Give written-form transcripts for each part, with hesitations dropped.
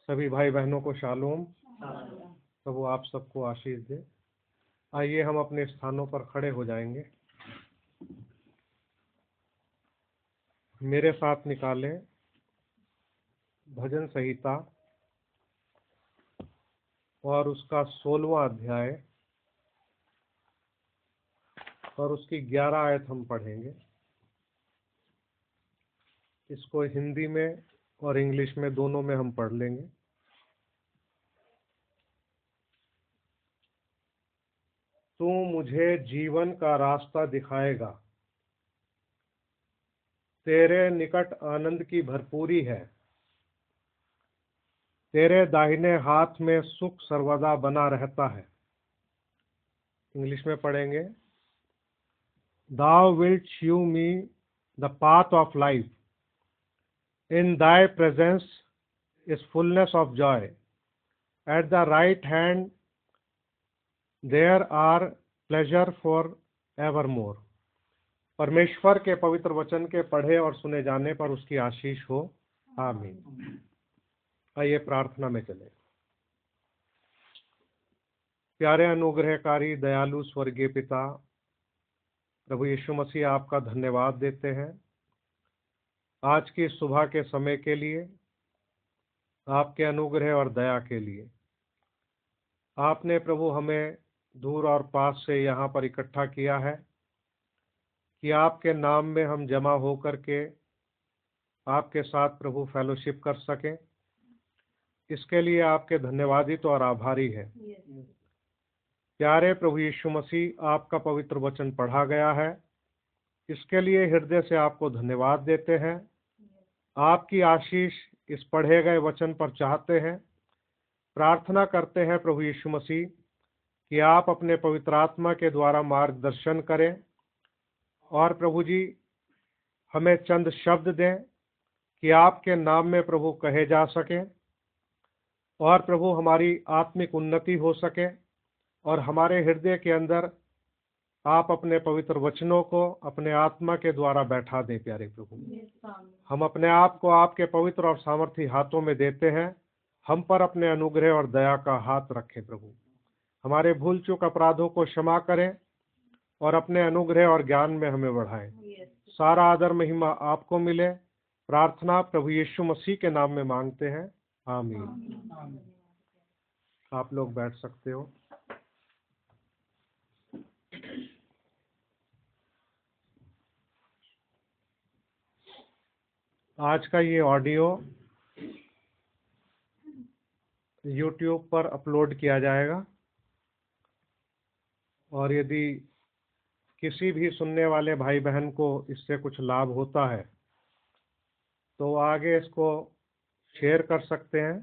सभी भाई बहनों को शालोम। प्रभु आप सबको आशीष दे। आइए हम अपने स्थानों पर खड़े हो जाएंगे। मेरे साथ निकालें भजन संहिता और उसका 16वां अध्याय और उसकी 11 आयत हम पढ़ेंगे। इसको हिंदी में और इंग्लिश में दोनों में हम पढ़ लेंगे। तू मुझे जीवन का रास्ता दिखाएगा, तेरे निकट आनंद की भरपूरी है, तेरे दाहिने हाथ में सुख सर्वदा बना रहता है। इंग्लिश में पढ़ेंगे। Thou wilt shew me the path of life. In thy presence is fullness of joy. At the right hand there are pleasure for evermore. परमेश्वर के पवित्र वचन के पढ़े और सुने जाने पर उसकी आशीष हो। आमीन। आइए प्रार्थना में चले। प्यारे अनुग्रहकारी दयालु स्वर्गीय पिता, प्रभु यीशु मसीह आपका धन्यवाद देते हैं आज की सुबह के समय के लिए, आपके अनुग्रह और दया के लिए। आपने प्रभु हमें दूर और पास से यहाँ पर इकट्ठा किया है कि आपके नाम में हम जमा होकर के आपके साथ प्रभु फेलोशिप कर सकें। इसके लिए आपके धन्यवादित और आभारी है। प्यारे प्रभु यीशु मसीह, आपका पवित्र वचन पढ़ा गया है, इसके लिए हृदय से आपको धन्यवाद देते हैं। आपकी आशीष इस पढ़े गए वचन पर चाहते हैं। प्रार्थना करते हैं प्रभु यीशु मसीह कि आप अपने पवित्र आत्मा के द्वारा मार्गदर्शन करें और प्रभु जी हमें चंद शब्द दें कि आपके नाम में प्रभु कहे जा सकें और प्रभु हमारी आत्मिक उन्नति हो सके और हमारे हृदय के अंदर आप अपने पवित्र वचनों को अपने आत्मा के द्वारा बैठा दें। प्यारे प्रभु, हम अपने आप को आपके पवित्र और सामर्थी हाथों में देते हैं। हम पर अपने अनुग्रह और दया का हाथ रखें प्रभु। हमारे भूल चूक अपराधों को क्षमा करें और अपने अनुग्रह और ज्ञान में हमें बढ़ाएं। सारा आदर महिमा आपको मिले। प्रार्थना प्रभु यीशु मसीह के नाम में मांगते हैं। आमीन। आप लोग बैठ सकते हो। आज का ये ऑडियो YouTube पर अपलोड किया जाएगा और यदि किसी भी सुनने वाले भाई बहन को इससे कुछ लाभ होता है तो आगे इसको शेयर कर सकते हैं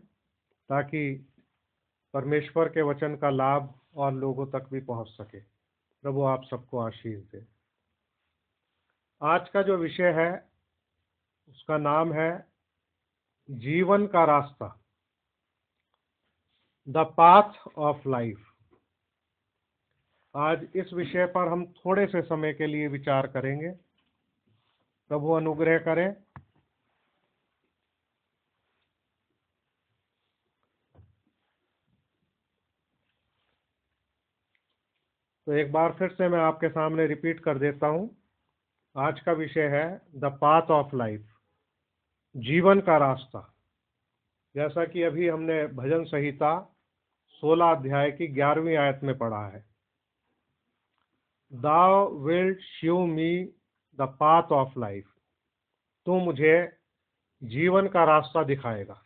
ताकि परमेश्वर के वचन का लाभ और लोगों तक भी पहुंच सके। प्रभु आप सबको आशीष दे। आज का जो विषय है उसका नाम है जीवन का रास्ता, द पाथ ऑफ लाइफ। आज इस विषय पर हम थोड़े से समय के लिए विचार करेंगे। प्रभु अनुग्रह करें। तो एक बार फिर से मैं आपके सामने रिपीट कर देता हूं। आज का विषय है द पाथ ऑफ लाइफ, जीवन का रास्ता। जैसा कि अभी हमने भजन संहिता 16 अध्याय की 11वीं आयत में पढ़ा है, Thou wilt show me the path of life. तू मुझे जीवन का रास्ता दिखाएगा।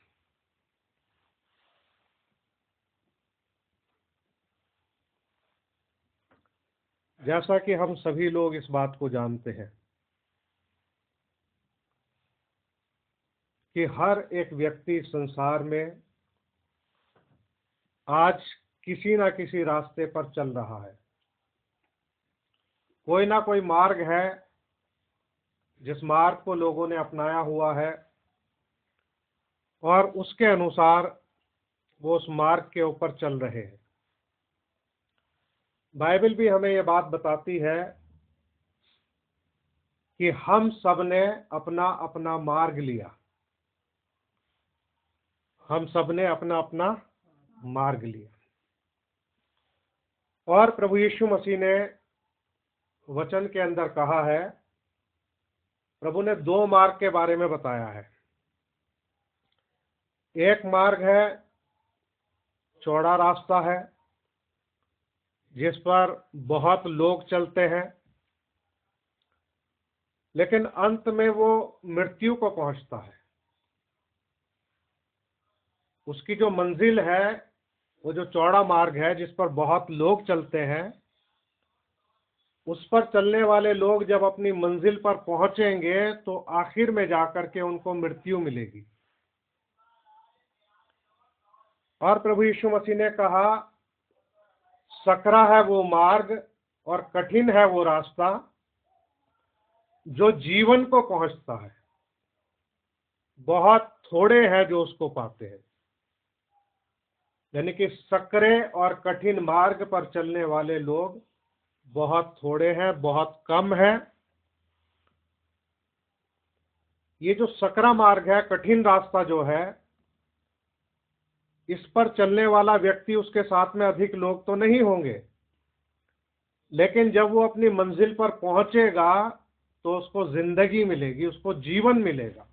जैसा कि हम सभी लोग इस बात को जानते हैं कि हर एक व्यक्ति संसार में आज किसी ना किसी रास्ते पर चल रहा है। कोई ना कोई मार्ग है जिस मार्ग को लोगों ने अपनाया हुआ है और उसके अनुसार वो उस मार्ग के ऊपर चल रहे हैं। बाइबल भी हमें ये बात बताती है कि हम सब ने अपना अपना मार्ग लिया हम सब ने अपना अपना मार्ग लिया। और प्रभु यीशु मसीह ने वचन के अंदर कहा है, प्रभु ने दो मार्ग के बारे में बताया है। एक मार्ग है, चौड़ा रास्ता है, जिस पर बहुत लोग चलते हैं, लेकिन अंत में वो मृत्यु को पहुंचता है। उसकी जो मंजिल है, वो जो चौड़ा मार्ग है जिस पर बहुत लोग चलते हैं, उस पर चलने वाले लोग जब अपनी मंजिल पर पहुंचेंगे तो आखिर में जाकर के उनको मृत्यु मिलेगी। और प्रभु यीशु मसीह ने कहा, सकरा है वो मार्ग और कठिन है वो रास्ता जो जीवन को पहुंचता है, बहुत थोड़े हैं जो उसको पाते हैं। यानी कि सकरे और कठिन मार्ग पर चलने वाले लोग बहुत थोड़े हैं, बहुत कम है। ये जो सकरा मार्ग है, कठिन रास्ता जो है, इस पर चलने वाला व्यक्ति, उसके साथ में अधिक लोग तो नहीं होंगे, लेकिन जब वो अपनी मंजिल पर पहुंचेगा तो उसको जिंदगी मिलेगी, उसको जीवन मिलेगा।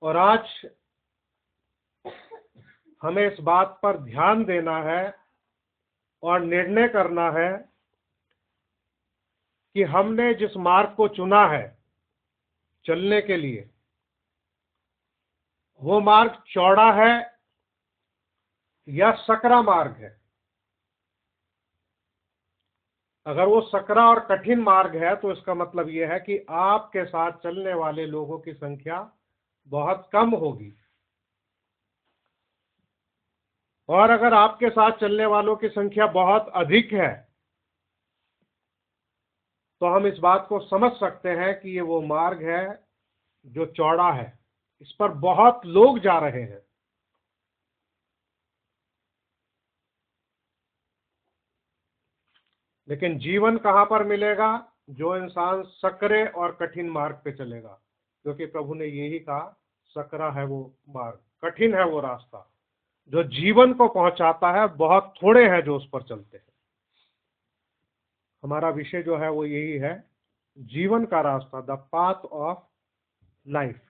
और आज हमें इस बात पर ध्यान देना है और निर्णय करना है कि हमने जिस मार्ग को चुना है चलने के लिए, वो मार्ग चौड़ा है या सकरा मार्ग है। अगर वो सकरा और कठिन मार्ग है तो इसका मतलब यह है कि आपके साथ चलने वाले लोगों की संख्या बहुत कम होगी। और अगर आपके साथ चलने वालों की संख्या बहुत अधिक है तो हम इस बात को समझ सकते हैं कि ये वो मार्ग है जो चौड़ा है, इस पर बहुत लोग जा रहे हैं। लेकिन जीवन कहां पर मिलेगा? जो इंसान सकरे और कठिन मार्ग पे चलेगा, क्योंकि प्रभु ने यही कहा, सकरा है वो मार्ग, कठिन है वो रास्ता जो जीवन को पहुंचाता है, बहुत थोड़े हैं जो उस पर चलते हैं। हमारा विषय जो है वो यही है, जीवन का रास्ता, द पाथ ऑफ लाइफ।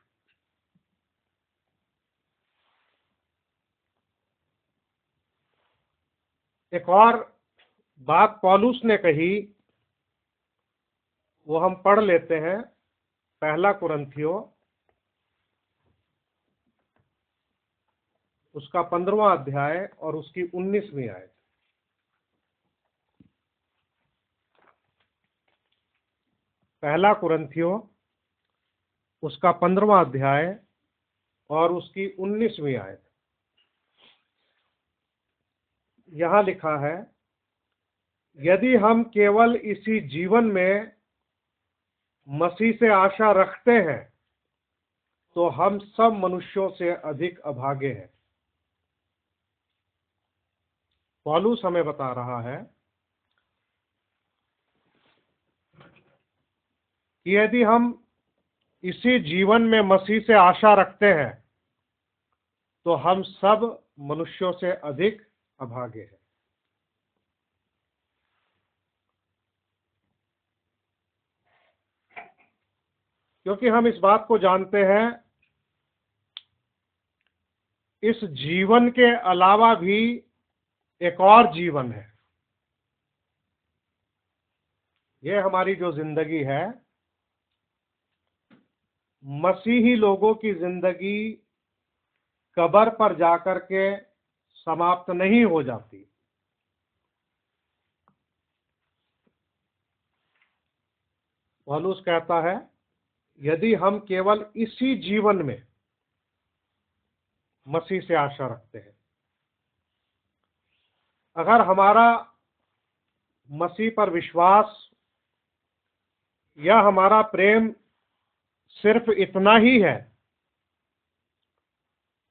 एक और बात पौलुस ने कही, वो हम पढ़ लेते हैं। पहला कुरिन्थियों उसका 15वां अध्याय और उसकी 19वीं आयत। पहला कुरिन्थियों उसका 15वां अध्याय और उसकी 19वीं आयत। यहां लिखा है, यदि हम केवल इसी जीवन में मसीह से आशा रखते हैं तो हम सब मनुष्यों से अधिक अभागे हैं। पौलुस हमें बता रहा है कि यदि हम इसी जीवन में मसीह से आशा रखते हैं तो हम सब मनुष्यों से अधिक अभागे हैं। क्योंकि हम इस बात को जानते हैं, इस जीवन के अलावा भी एक और जीवन है। ये हमारी जो जिंदगी है, मसीही लोगों की जिंदगी कब्र पर जाकर के समाप्त नहीं हो जाती। पौलुस कहता है, यदि हम केवल इसी जीवन में मसीह से आशा रखते हैं, अगर हमारा मसीह पर विश्वास या हमारा प्रेम सिर्फ इतना ही है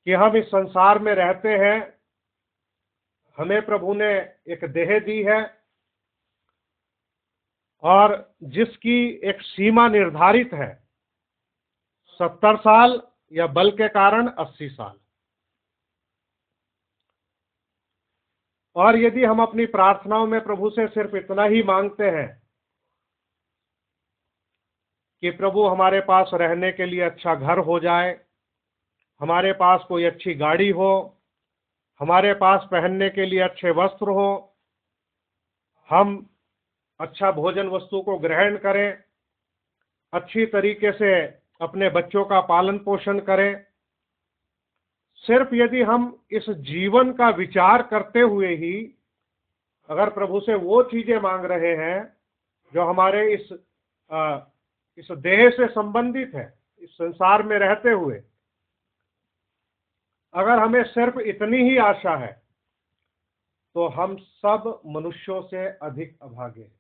कि हम इस संसार में रहते हैं, हमें प्रभु ने एक देह दी है और जिसकी एक सीमा निर्धारित है, 70 साल या बल के कारण 80 साल। और यदि हम अपनी प्रार्थनाओं में प्रभु से सिर्फ इतना ही मांगते हैं कि प्रभु हमारे पास रहने के लिए अच्छा घर हो जाए, हमारे पास कोई अच्छी गाड़ी हो, हमारे पास पहनने के लिए अच्छे वस्त्र हो, हम अच्छा भोजन वस्तु को ग्रहण करें, अच्छी तरीके से अपने बच्चों का पालन पोषण करें, सिर्फ यदि हम इस जीवन का विचार करते हुए ही अगर प्रभु से वो चीजें मांग रहे हैं जो हमारे इस देह से संबंधित है, इस संसार में रहते हुए अगर हमें सिर्फ इतनी ही आशा है, तो हम सब मनुष्यों से अधिक अभागे हैं।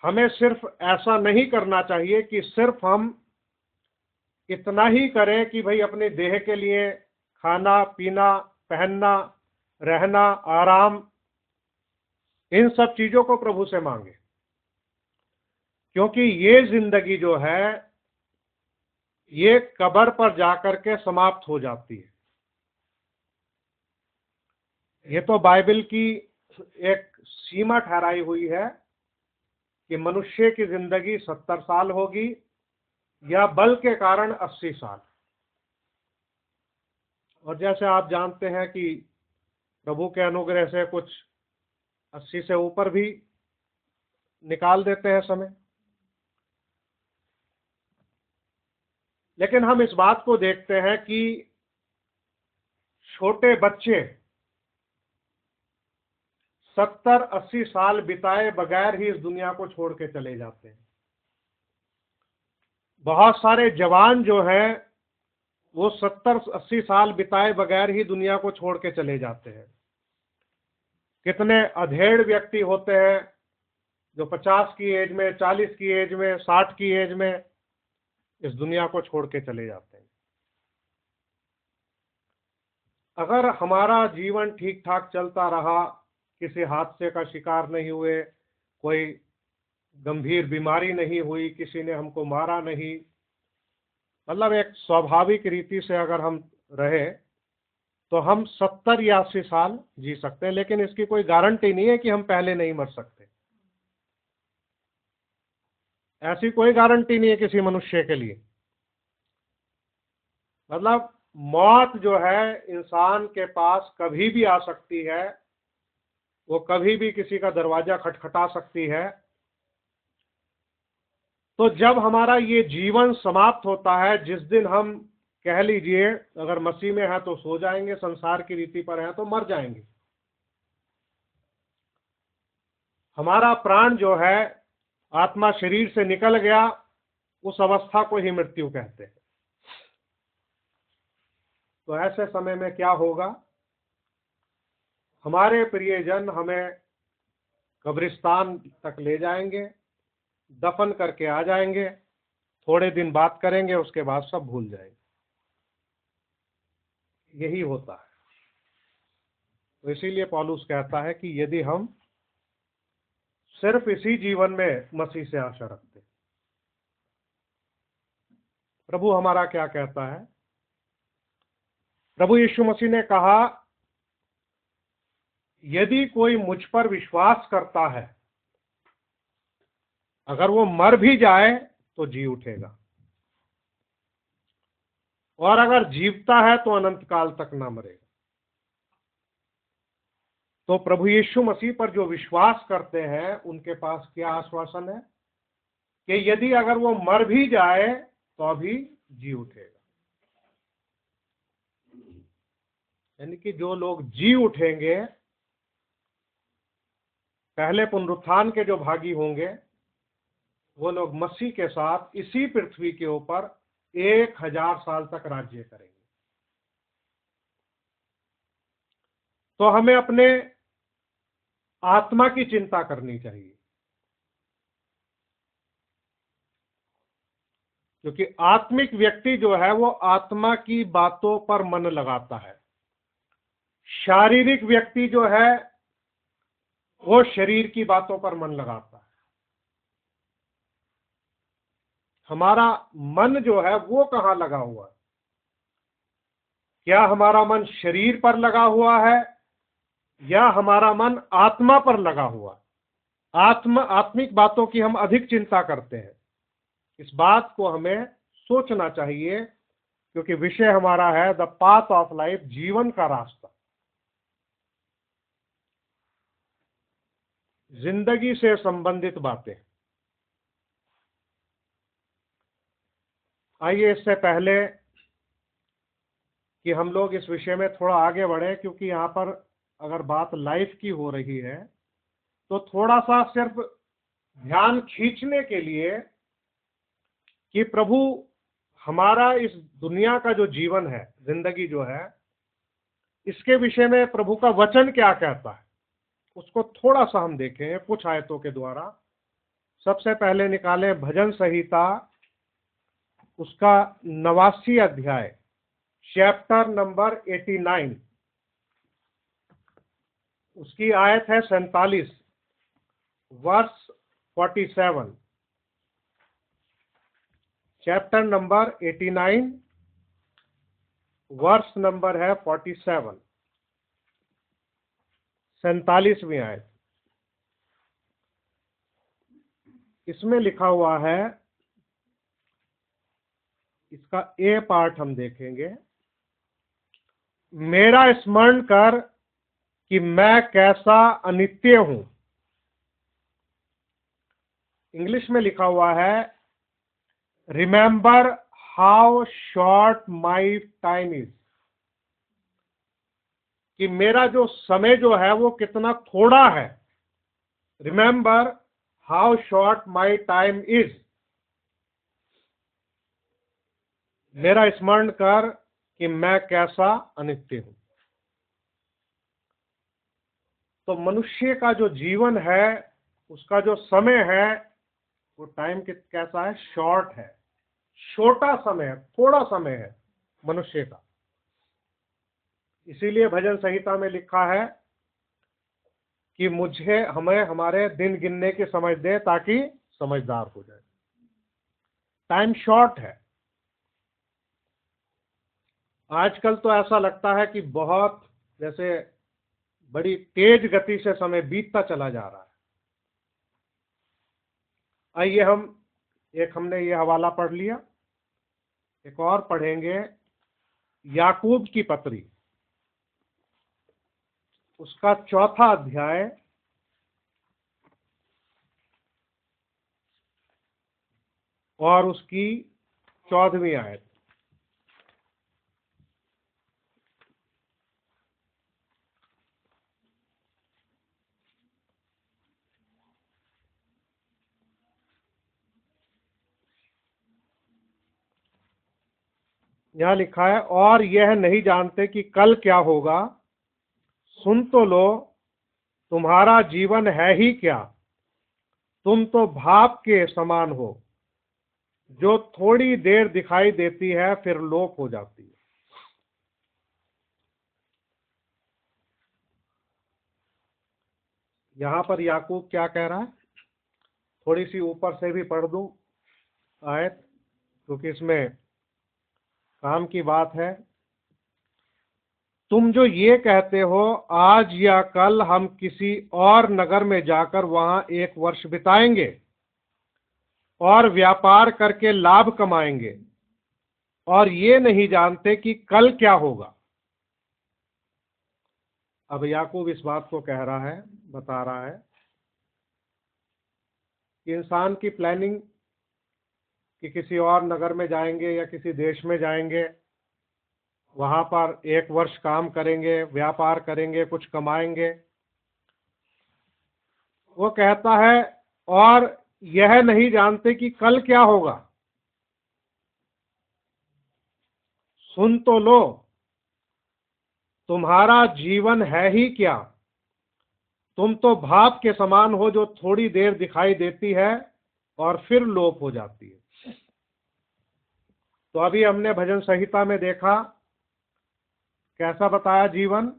हमें सिर्फ ऐसा नहीं करना चाहिए कि सिर्फ हम इतना ही करें कि भाई अपने देह के लिए खाना पीना, पहनना, रहना, आराम, इन सब चीजों को प्रभु से मांगे, क्योंकि ये जिंदगी जो है ये कब्र पर जाकर के समाप्त हो जाती है। ये तो बाइबल की एक सीमा ठहराई हुई है कि मनुष्य की जिंदगी 70 साल होगी या बल के कारण 80 साल। और जैसे आप जानते हैं कि प्रभु के अनुग्रह से कुछ 80 से ऊपर भी निकाल देते हैं समय। लेकिन हम इस बात को देखते हैं कि छोटे बच्चे 70-80 साल बिताए बगैर ही इस दुनिया को छोड़ के चले जाते हैं। बहुत सारे जवान जो हैं वो 70-80 साल बिताए बगैर ही दुनिया को छोड़ के चले जाते हैं। कितने अधेड़ व्यक्ति होते हैं जो 50 की एज में, 40 की एज में, 60 की एज में इस दुनिया को छोड़ के चले जाते हैं। अगर हमारा जीवन ठीक ठाक चलता रहा, किसी हादसे का शिकार नहीं हुए, कोई गंभीर बीमारी नहीं हुई, किसी ने हमको मारा नहीं, मतलब एक स्वाभाविक रीति से अगर हम रहे तो हम 70 या 80 साल जी सकते हैं। लेकिन इसकी कोई गारंटी नहीं है कि हम पहले नहीं मर सकते। ऐसी कोई गारंटी नहीं है किसी मनुष्य के लिए। मतलब मौत जो है इंसान के पास कभी भी आ सकती है, वो कभी भी किसी का दरवाजा खटखटा सकती है। तो जब हमारा ये जीवन समाप्त होता है, जिस दिन हम कह लीजिए अगर मसीह में है तो सो जाएंगे, संसार की रीति पर है तो मर जाएंगे। हमारा प्राण जो है, आत्मा शरीर से निकल गया, उस अवस्था को ही मृत्यु कहते हैं। तो ऐसे समय में क्या होगा? हमारे प्रियजन हमें कब्रिस्तान तक ले जाएंगे, दफन करके आ जाएंगे, थोड़े दिन बात करेंगे, उसके बाद सब भूल जाएंगे। यही होता है। तो इसीलिए पौलुस कहता है कि यदि हम सिर्फ इसी जीवन में मसीह से आशा रखते हैं। प्रभु हमारा क्या कहता है? प्रभु यीशु मसीह ने कहा, यदि कोई मुझ पर विश्वास करता है, अगर वो मर भी जाए तो जी उठेगा, और अगर जीवता है तो अनंत काल तक ना मरेगा। तो प्रभु यीशु मसीह पर जो विश्वास करते हैं उनके पास क्या आश्वासन है कि यदि अगर वो मर भी जाए तो अभी जी उठेगा। यानी कि जो लोग जी उठेंगे, पहले पुनरुत्थान के जो भागी होंगे, वो लोग मसीह के साथ इसी पृथ्वी के ऊपर 1000 साल तक राज्य करेंगे। तो हमें अपने आत्मा की चिंता करनी चाहिए, क्योंकि आत्मिक व्यक्ति जो है वो आत्मा की बातों पर मन लगाता है। शारीरिक व्यक्ति जो है वो शरीर की बातों पर मन लगाता है। हमारा मन जो है वो कहाँ लगा हुआ है? क्या हमारा मन शरीर पर लगा हुआ है या हमारा मन आत्मा पर लगा हुआ है? आत्मिक बातों की हम अधिक चिंता करते हैं। इस बात को हमें सोचना चाहिए, क्योंकि विषय हमारा है द पाथ ऑफ लाइफ, जीवन का रास्ता। जिंदगी से संबंधित बातें। आइए, इससे पहले कि हम लोग इस विषय में थोड़ा आगे बढ़े, क्योंकि यहाँ पर अगर बात लाइफ की हो रही है तो थोड़ा सा सिर्फ ध्यान खींचने के लिए कि प्रभु हमारा इस दुनिया का जो जीवन है, जिंदगी जो है, इसके विषय में प्रभु का वचन क्या कहता है, उसको थोड़ा सा हम देखें कुछ आयतों के द्वारा। सबसे पहले निकालें भजन संहिता, उसका 89 अध्याय, चैप्टर नंबर 89, उसकी आयत है 47, verse 47। Chapter number 89, verse number है 47, 47वीं आयत। इसमें लिखा हुआ है, इसका ए पार्ट हम देखेंगे। मेरा स्मरण कर कि मैं कैसा अनित्य हूं। इंग्लिश में लिखा हुआ है, remember how short my time is, कि मेरा जो समय जो है वो कितना थोड़ा है। Remember how short my time is, मेरा स्मरण कर कि मैं कैसा अनित्य हूं। तो मनुष्य का जो जीवन है, उसका जो समय है, वो टाइम कैसा है? शॉर्ट है, छोटा समय है, थोड़ा समय है मनुष्य का। इसीलिए भजन संहिता में लिखा है कि हमें हमारे दिन गिनने की समझ दे ताकि समझदार हो जाए। टाइम शॉर्ट है। आजकल तो ऐसा लगता है कि बहुत जैसे बड़ी तेज गति से समय बीतता चला जा रहा है। आइए हमने ये हवाला पढ़ लिया, एक और पढ़ेंगे, याकूब की पत्री, उसका 4था अध्याय, और उसकी 14वीं आयत। यहां लिखा है, और यह नहीं जानते कि कल क्या होगा। सुन तो लो, तुम्हारा जीवन है ही क्या। तुम तो भाप के समान हो, जो थोड़ी देर दिखाई देती है फिर लोप हो जाती है। यहां पर याकूब क्या कह रहा है? थोड़ी सी ऊपर से भी पढ़ दूं आयत, क्योंकि इसमें काम की बात है। तुम जो ये कहते हो, आज या कल हम किसी और नगर में जाकर वहां 1 वर्ष बिताएंगे और व्यापार करके लाभ कमाएंगे, और ये नहीं जानते कि कल क्या होगा। अब याकूब इस बात को कह रहा है, बता रहा है कि इंसान की प्लानिंग कि किसी और नगर में जाएंगे या किसी देश में जाएंगे, वहां पर 1 वर्ष काम करेंगे, व्यापार करेंगे, कुछ कमाएंगे। वो कहता है, और यह नहीं जानते कि कल क्या होगा। सुन तो लो, तुम्हारा जीवन है ही क्या। तुम तो भाप के समान हो, जो थोड़ी देर दिखाई देती है और फिर लोप हो जाती है। तो अभी हमने भजन संहिता में देखा कैसा बताया जीवन,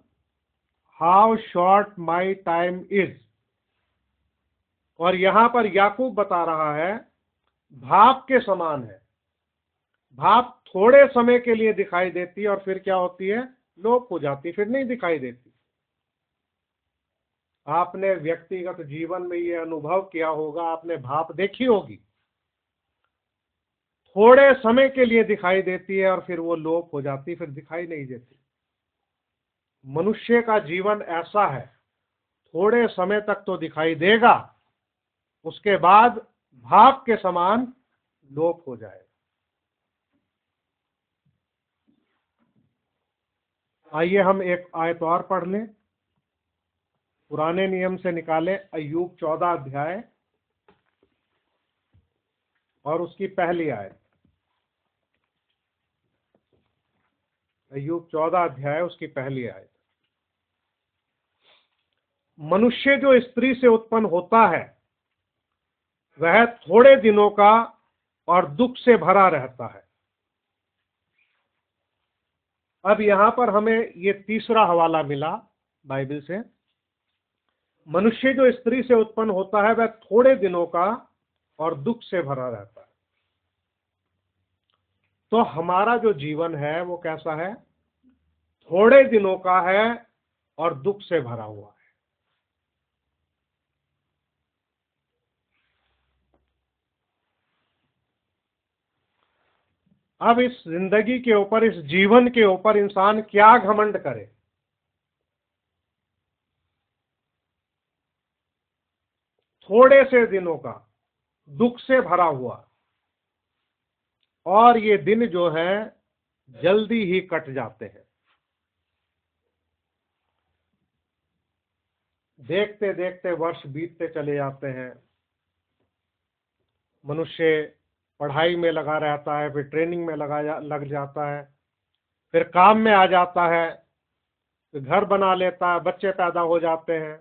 how short my time is. और यहां पर याकूब बता रहा है भाप के समान है। भाप थोड़े समय के लिए दिखाई देती है और फिर क्या होती है, लोप हो जाती, फिर नहीं दिखाई देती। आपने व्यक्तिगत जीवन में ये अनुभव किया होगा, आपने भाप देखी होगी, थोड़े समय के लिए दिखाई देती है और फिर वो लोप हो जाती, फिर दिखाई नहीं देती। मनुष्य का जीवन ऐसा है, थोड़े समय तक तो दिखाई देगा, उसके बाद भाप के समान लोप हो जाएगा। आइए हम एक आयत और पढ़ लें। पुराने नियम से निकाले अय्यूब 14 अध्याय और उसकी पहली आयत। अय्यूब 14 अध्याय उसकी पहली आयत। मनुष्य जो स्त्री से उत्पन्न होता है वह थोड़े दिनों का और दुख से भरा रहता है। अब यहां पर हमें ये तीसरा हवाला मिला बाइबल से। मनुष्य जो स्त्री से उत्पन्न होता है वह थोड़े दिनों का और दुख से भरा रहता है। तो हमारा जो जीवन है वो कैसा है, थोड़े दिनों का है और दुख से भरा हुआ है। अब इस जिंदगी के ऊपर, इस जीवन के ऊपर इंसान क्या घमंड करे। थोड़े से दिनों का, दुख से भरा हुआ, और ये दिन जो है जल्दी ही कट जाते हैं। देखते देखते वर्ष बीतते चले जाते हैं। मनुष्य पढ़ाई में लगा रहता है, फिर ट्रेनिंग में लग जाता है, फिर काम में आ जाता है, फिर घर बना लेता है, बच्चे पैदा हो जाते हैं,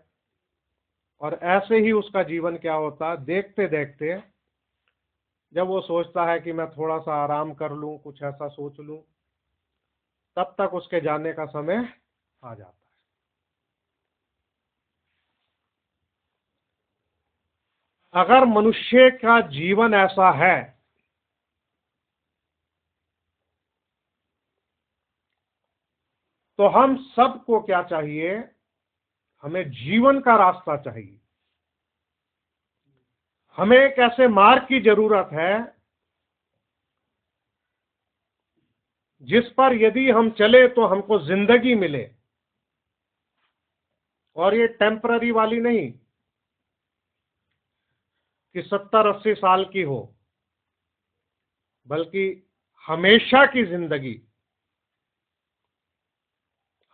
और ऐसे ही उसका जीवन क्या होता है, देखते देखते जब वो सोचता है कि मैं थोड़ा सा आराम कर लूं, कुछ ऐसा सोच लूं, तब तक उसके जाने का समय आ जाता है। अगर मनुष्य का जीवन ऐसा है तो हम सबको क्या चाहिए, हमें जीवन का रास्ता चाहिए। हमें एक ऐसे मार्ग की जरूरत है जिस पर यदि हम चले तो हमको जिंदगी मिले, और ये टेम्पररी वाली नहीं कि 70-80 साल की हो, बल्कि हमेशा की जिंदगी।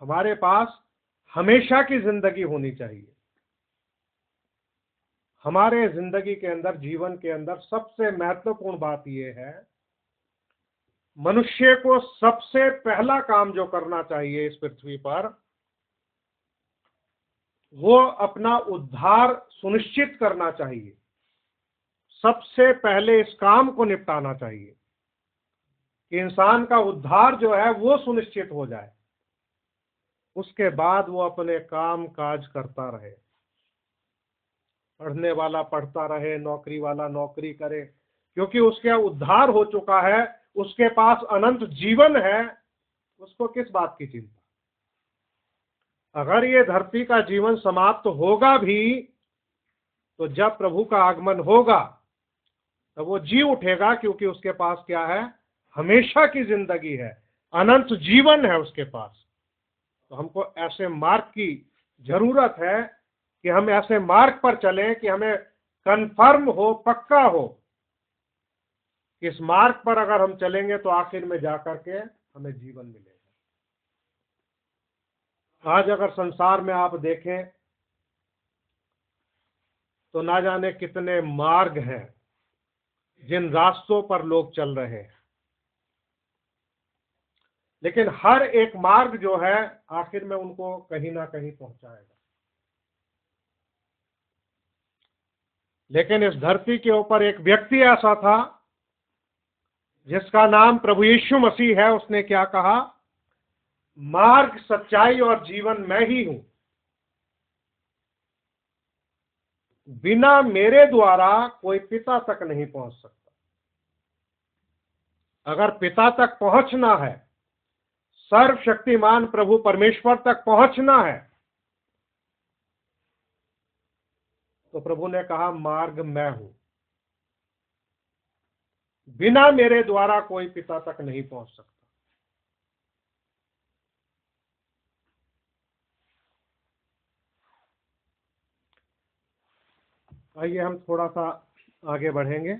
हमारे पास हमेशा की जिंदगी होनी चाहिए। हमारे जिंदगी के अंदर, जीवन के अंदर सबसे महत्वपूर्ण बात यह है, मनुष्य को सबसे पहला काम जो करना चाहिए इस पृथ्वी पर, वो अपना उद्धार सुनिश्चित करना चाहिए। सबसे पहले इस काम को निपटाना चाहिए कि इंसान का उद्धार जो है वो सुनिश्चित हो जाए। उसके बाद वो अपने काम काज करता रहे, पढ़ने वाला पढ़ता रहे, नौकरी वाला नौकरी करे, क्योंकि उसका उद्धार हो चुका है, उसके पास अनंत जीवन है। उसको किस बात की चिंता। अगर ये धरती का जीवन समाप्त होगा भी तो जब प्रभु का आगमन होगा तो वो जी उठेगा, क्योंकि उसके पास क्या है, हमेशा की जिंदगी है, अनंत जीवन है उसके पास। तो हमको ऐसे मार्ग की जरूरत है कि हम ऐसे मार्ग पर चलें कि हमें कंफर्म हो, पक्का हो, इस मार्ग पर अगर हम चलेंगे तो आखिर में जाकर के हमें जीवन मिलेगा। आज अगर संसार में आप देखें तो ना जाने कितने मार्ग हैं जिन रास्तों पर लोग चल रहे हैं, लेकिन हर एक मार्ग जो है आखिर में उनको कहीं ना कहीं पहुंचाएगा। लेकिन इस धरती के ऊपर एक व्यक्ति ऐसा था जिसका नाम प्रभु यीशु मसीह है। उसने क्या कहा, मार्ग, सच्चाई और जीवन मैं ही हूं, बिना मेरे द्वारा कोई पिता तक नहीं पहुंच सकता। अगर पिता तक पहुंचना है, सर्वशक्तिमान प्रभु परमेश्वर तक पहुंचना है, तो प्रभु ने कहा मार्ग मैं हूं, बिना मेरे द्वारा कोई पिता तक नहीं पहुंच सकता। आइए हम थोड़ा सा आगे बढ़ेंगे।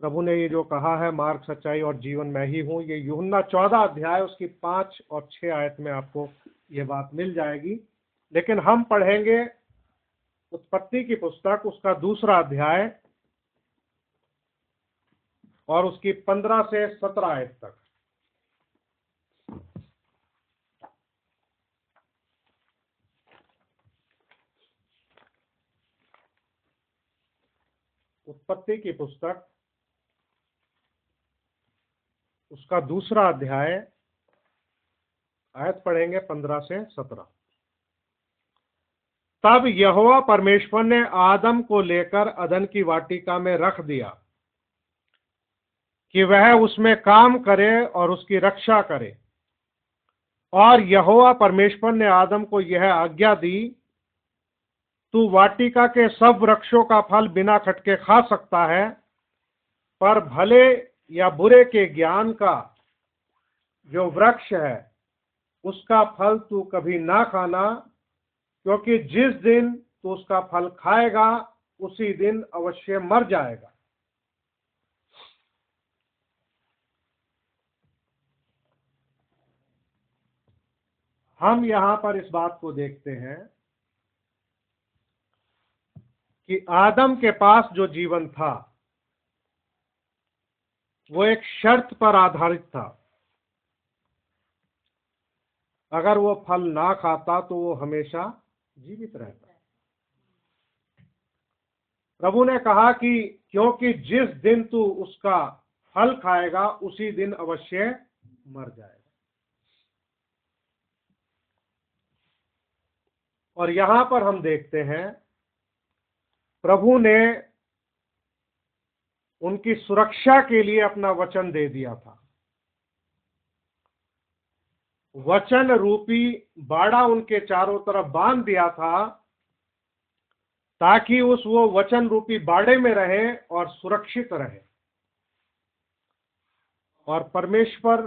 प्रभु ने ये जो कहा है मार्ग, सच्चाई और जीवन मैं ही हूं, ये यूहन्ना 14 अध्याय उसकी 5 और 6 आयत में आपको ये बात मिल जाएगी। लेकिन हम पढ़ेंगे उत्पत्ति की पुस्तक उसका 2 अध्याय और उसकी 15 से 17 आयत तक। उत्पत्ति की पुस्तक उसका 2 अध्याय, आयत पढ़ेंगे 15 से 17। तब यहोवा परमेश्वर ने आदम को लेकर अदन की वाटिका में रख दिया कि वह उसमें काम करे और उसकी रक्षा करे। और यहोवा परमेश्वर ने आदम को यह आज्ञा दी, तू वाटिका के सब वृक्षों का फल बिना खटके खा सकता है, पर भले या बुरे के ज्ञान का जो वृक्ष है उसका फल तू कभी ना खाना, क्योंकि जिस दिन तू उसका फल खाएगा उसी दिन अवश्य मर जाएगा। हम यहां पर इस बात को देखते हैं कि आदम के पास जो जीवन था वो एक शर्त पर आधारित था। अगर वो फल ना खाता तो वो हमेशा जीवित रहता। प्रभु ने कहा कि क्योंकि जिस दिन तू उसका फल खाएगा उसी दिन अवश्य मर जाएगा। और यहां पर हम देखते हैं प्रभु ने उनकी सुरक्षा के लिए अपना वचन दे दिया था। वचन रूपी बाड़ा उनके चारों तरफ बांध दिया था ताकि वो वचन रूपी बाड़े में रहे और सुरक्षित रहे। और परमेश्वर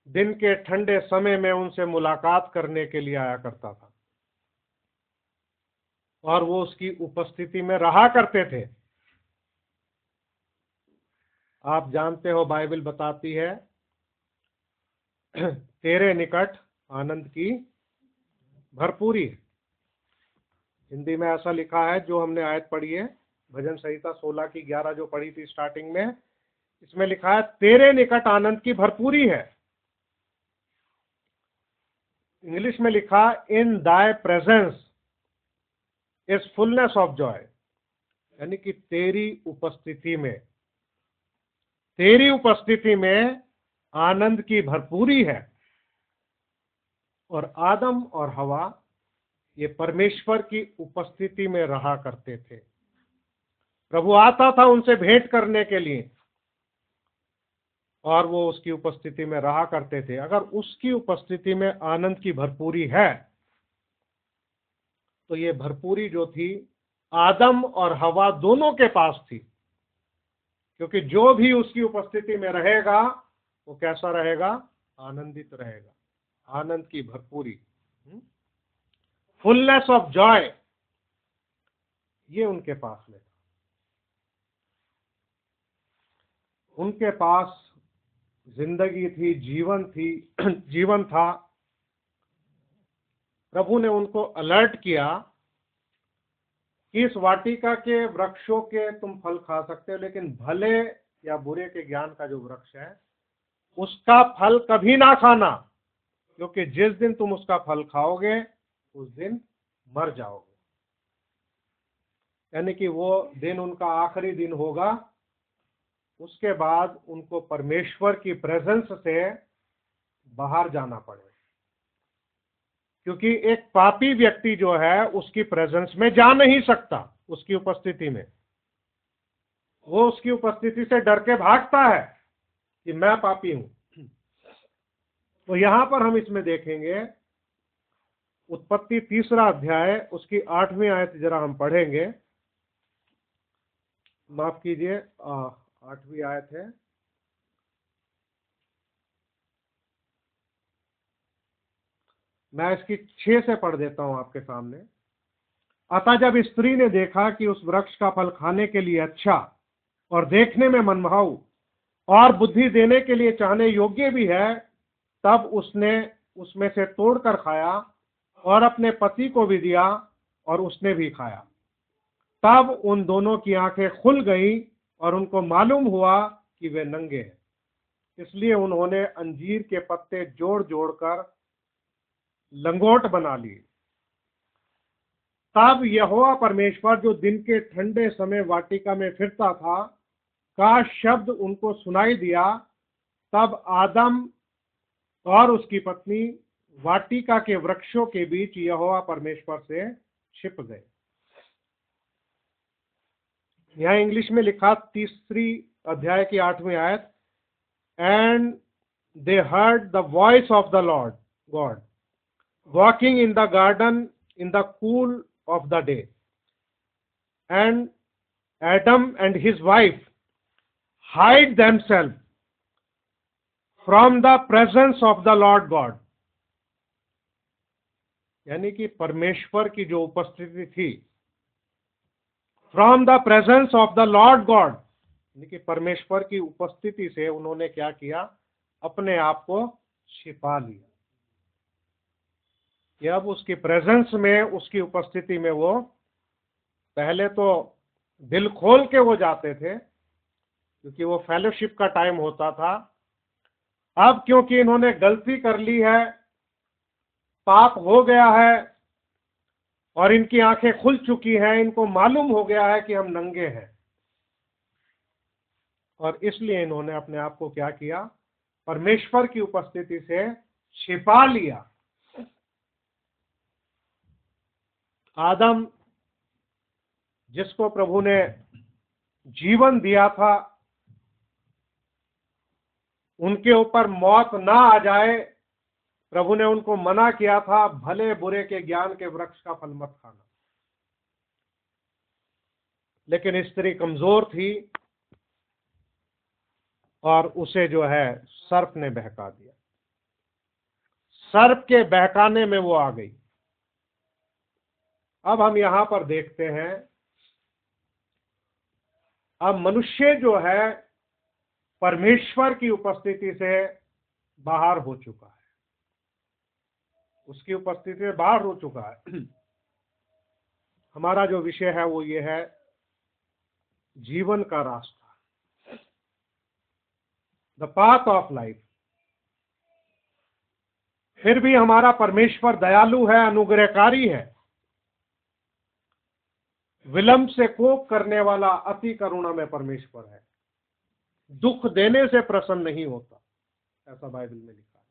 दिन के ठंडे समय में उनसे मुलाकात करने के लिए आया करता था और वो उसकी उपस्थिति में रहा करते थे। आप जानते हो बाइबल बताती है तेरे निकट आनंद की भरपूरी। हिंदी में ऐसा लिखा है, जो हमने आयत पढ़ी है भजन संहिता 16 की 11 जो पढ़ी थी स्टार्टिंग में, इसमें लिखा है तेरे निकट आनंद की भरपूरी है। इंग्लिश में लिखा इन दाय presence is fullness of Joy, यानी कि तेरी उपस्थिति में आनंद की भरपूरी है। और आदम और हवा ये परमेश्वर की उपस्थिति में रहा करते थे। प्रभु आता था उनसे भेंट करने के लिए और वो उसकी उपस्थिति में रहा करते थे। अगर उसकी उपस्थिति में आनंद की भरपूरी है तो ये भरपूरी जो थी आदम और हवा दोनों के पास थी, क्योंकि जो भी उसकी उपस्थिति में रहेगा वो कैसा रहेगा? आनंदित रहेगा। आनंद की भरपूरी, फुलनेस ऑफ जॉय, ये उनके पास में था। उनके पास जिंदगी थी, जीवन था। प्रभु ने उनको अलर्ट किया कि इस वाटिका के वृक्षों के तुम फल खा सकते हो, लेकिन भले या बुरे के ज्ञान का जो वृक्ष है उसका फल कभी ना खाना, क्योंकि जिस दिन तुम उसका फल खाओगे उस दिन मर जाओगे। यानी कि वो दिन उनका आखिरी दिन होगा। उसके बाद उनको परमेश्वर की प्रेजेंस से बाहर जाना पड़ेगा, क्योंकि एक पापी व्यक्ति जो है उसकी प्रेजेंस में जा नहीं सकता, उसकी उपस्थिति में। वो उसकी उपस्थिति से डर के भागता है कि मैं पापी हूं। तो यहां पर हम इसमें देखेंगे, उत्पत्ति 3 अध्याय उसकी 8वीं आयत जरा हम पढ़ेंगे। माफ कीजिए, 8वीं आयत है। मैं इसकी 6 से पढ़ देता हूं आपके सामने। अतः जब स्त्री ने देखा कि उस वृक्ष का फल खाने के लिए अच्छा और देखने में मनभाऊ और बुद्धि देने के लिए चाहने योग्य भी है, तब उसने उसमें से तोड़कर खाया और अपने पति को भी दिया और उसने भी खाया। तब उन दोनों की आंखें खुल गई और उनको मालूम हुआ कि वे नंगे हैं। इसलिए उन्होंने अंजीर के पत्ते जोड़ जोड़कर लंगोट बना लिए। तब यहोवा परमेश्वर जो दिन के ठंडे समय वाटिका में फिरता था का शब्द उनको सुनाई दिया। तब आदम और उसकी पत्नी वाटिका के वृक्षों के बीच यहोवा परमेश्वर से छिप गए। यहां इंग्लिश में लिखा 3 अध्याय की 8वीं आयत, and they heard the voice of the Lord God walking in the garden in the cool of the day, and Adam and his wife hide themselves from the presence of the Lord God। यानी कि परमेश्वर की जो उपस्थिति थी, from the presence of the Lord God, यानी कि परमेश्वर की उपस्थिति से उन्होंने क्या किया, अपने आप को छिपा लिया। कि अब उसकी प्रेजेंस में, उसकी उपस्थिति में वो पहले तो दिल खोल के वो जाते थे क्योंकि वो फेलोशिप का टाइम होता था। अब क्योंकि इन्होंने गलती कर ली है, पाप हो गया है और इनकी आंखें खुल चुकी हैं, इनको मालूम हो गया है कि हम नंगे हैं, और इसलिए इन्होंने अपने आप को क्या किया, परमेश्वर की उपस्थिति से छिपा लिया। आदम, जिसको प्रभु ने जीवन दिया था, उनके ऊपर मौत ना आ जाए, प्रभु ने उनको मना किया था, भले बुरे के ज्ञान के वृक्ष का फल मत खाना। लेकिन स्त्री कमजोर थी और उसे जो है सर्प ने बहका दिया। सर्प के बहकाने में वो आ गई। अब हम यहां पर देखते हैं, अब मनुष्य जो है परमेश्वर की उपस्थिति से बाहर हो चुका है, उसकी उपस्थिति से बाहर हो चुका है। हमारा जो विषय है वो ये है, जीवन का रास्ता, द पाथ ऑफ लाइफ। फिर भी हमारा परमेश्वर दयालु है, अनुग्रहकारी है, विलंब से कोप करने वाला, अति करुणा में परमेश्वर है, दुख देने से प्रसन्न नहीं होता, ऐसा बाइबल में लिखा है।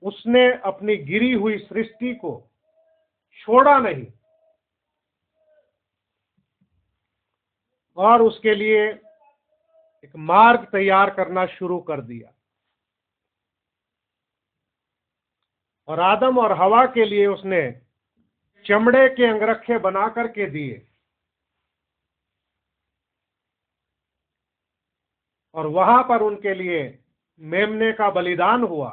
उसने अपनी गिरी हुई सृष्टि को छोड़ा नहीं और उसके लिए एक मार्ग तैयार करना शुरू कर दिया, और आदम और हवा के लिए उसने चमड़े के अंगरखे बना करके दिए, और वहां पर उनके लिए मेमने का बलिदान हुआ,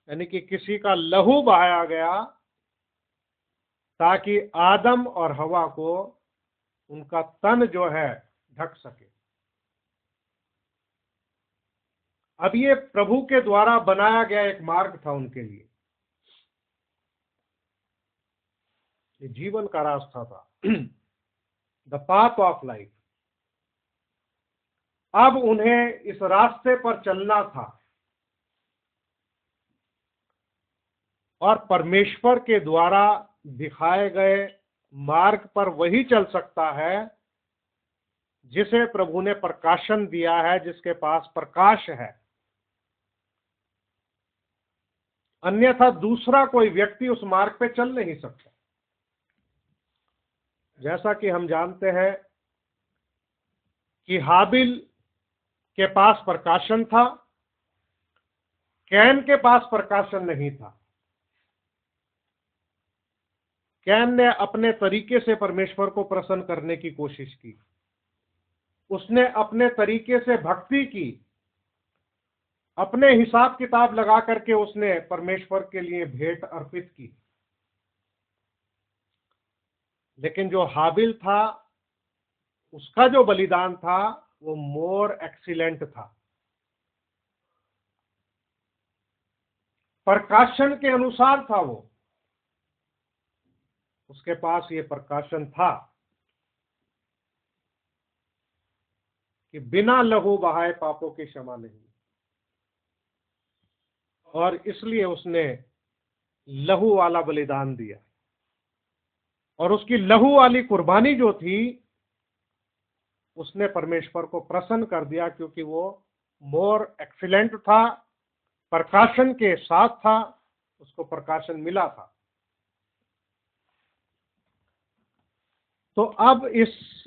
यानी कि किसी का लहू बहाया गया, ताकि आदम और हवा को उनका तन जो है ढक सके। अब ये प्रभु के द्वारा बनाया गया एक मार्ग था उनके लिए, ये जीवन का रास्ता था, द पाथ ऑफ लाइफ। अब उन्हें इस रास्ते पर चलना था, और परमेश्वर के द्वारा दिखाए गए मार्ग पर वही चल सकता है जिसे प्रभु ने प्रकाशन दिया है, जिसके पास प्रकाश है। अन्यथा दूसरा कोई व्यक्ति उस मार्ग पे चल नहीं सकता। जैसा कि हम जानते हैं कि हाबिल के पास प्रकाशन था, कैन के पास प्रकाशन नहीं था। कैन ने अपने तरीके से परमेश्वर को प्रसन्न करने की कोशिश की, उसने अपने तरीके से भक्ति की, अपने हिसाब किताब लगा करके उसने परमेश्वर के लिए भेंट अर्पित की। लेकिन जो हाबिल था, उसका जो बलिदान था वो मोर एक्सीलेंट था। प्रकाशन के अनुसार था वो, उसके पास ये प्रकाशन था कि बिना लहू बहाए पापों की क्षमा नहीं, और इसलिए उसने लहू वाला बलिदान दिया। और उसकी लहू वाली कुर्बानी जो थी, उसने परमेश्वर को प्रसन्न कर दिया, क्योंकि वो मोर एक्सीलेंट था, प्रकाशन के साथ था, उसको प्रकाशन मिला था। तो अब इस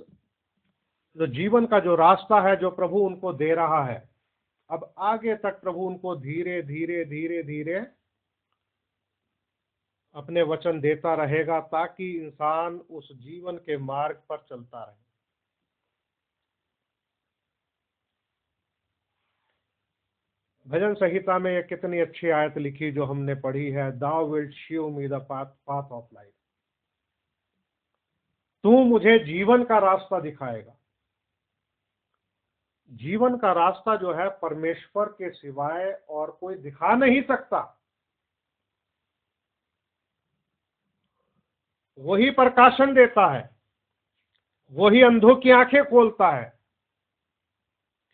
जो जीवन का जो रास्ता है जो प्रभु उनको दे रहा है, अब आगे तक प्रभु उनको धीरे धीरे धीरे धीरे अपने वचन देता रहेगा, ताकि इंसान उस जीवन के मार्ग पर चलता रहे। भजन संहिता में एक कितनी अच्छी आयत लिखी जो हमने पढ़ी है, Thou wilt show me the path of life। तू मुझे जीवन का रास्ता दिखाएगा। जीवन का रास्ता जो है परमेश्वर के सिवाय और कोई दिखा नहीं सकता। वही प्रकाशन देता है, वही अंधों की आंखें खोलता है।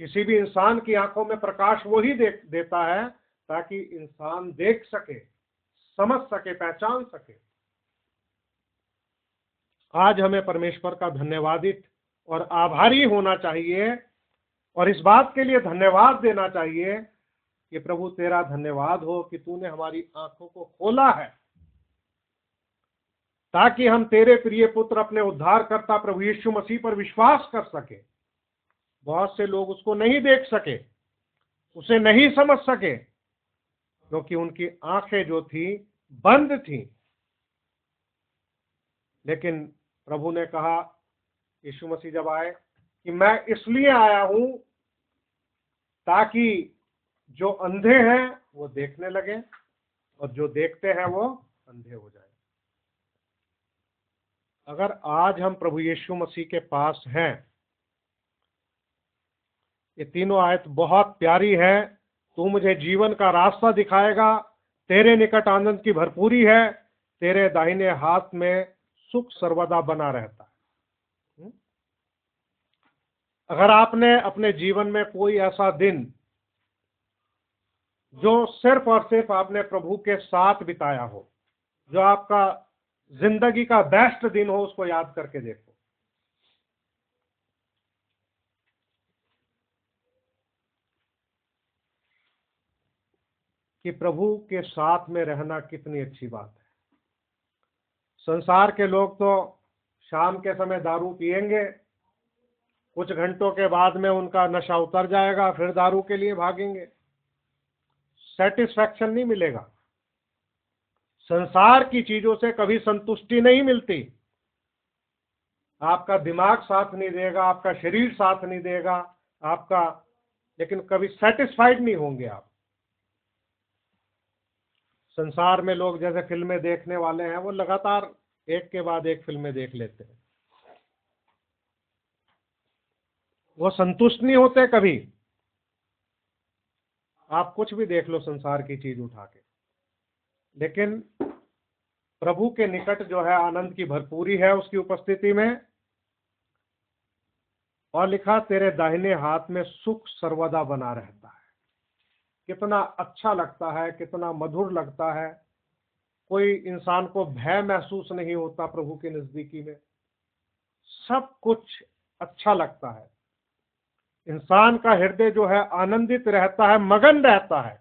किसी भी इंसान की आंखों में प्रकाश वही देता है, ताकि इंसान देख सके, समझ सके, पहचान सके। आज हमें परमेश्वर का धन्यवादित और आभारी होना चाहिए, और इस बात के लिए धन्यवाद देना चाहिए कि प्रभु तेरा धन्यवाद हो कि तूने हमारी आंखों को खोला है, ताकि हम तेरे प्रिय पुत्र अपने उद्धारकर्ता प्रभु यीशु मसीह पर विश्वास कर सके। बहुत से लोग उसको नहीं देख सके, उसे नहीं समझ सके, क्योंकि उनकी आंखें जो थी बंद थी। लेकिन प्रभु ने कहा, यीशु मसीह जब आए, कि मैं इसलिए आया हूं ताकि जो अंधे हैं वो देखने लगे, और जो देखते हैं वो अंधे हो जाए। अगर आज हम प्रभु यीशु मसीह के पास हैं, ये तीनों आयत बहुत प्यारी है। तू मुझे जीवन का रास्ता दिखाएगा, तेरे निकट आनंद की भरपूरी है, तेरे दाहिने हाथ में सुख सर्वदा बना रहता है। अगर आपने अपने जीवन में कोई ऐसा दिन जो सिर्फ और सिर्फ आपने प्रभु के साथ बिताया हो, जो आपका जिंदगी का बेस्ट दिन हो, उसको याद करके देखो। कि प्रभु के साथ में रहना कितनी अच्छी बात है। संसार के लोग तो शाम के समय दारू पिएंगे, कुछ घंटों के बाद में उनका नशा उतर जाएगा, फिर दारू के लिए भागेंगे, सेटिस्फैक्शन नहीं मिलेगा। संसार की चीजों से कभी संतुष्टि नहीं मिलती। आपका दिमाग साथ नहीं देगा, आपका शरीर साथ नहीं देगा आपका, लेकिन कभी सेटिस्फाइड नहीं होंगे आप। संसार में लोग जैसे फिल्में देखने वाले हैं, वो लगातार एक के बाद एक फिल्में देख लेते हैं, वो संतुष्ट नहीं होते कभी। आप कुछ भी देख लो संसार की चीज उठा के, लेकिन प्रभु के निकट जो है आनंद की भरपूरी है उसकी उपस्थिति में। और लिखा, तेरे दाहिने हाथ में सुख सर्वदा बना रहता है। कितना अच्छा लगता है, कितना मधुर लगता है। कोई इंसान को भय महसूस नहीं होता प्रभु के नजदीकी में, सब कुछ अच्छा लगता है। इंसान का हृदय जो है आनंदित रहता है, मगन रहता है।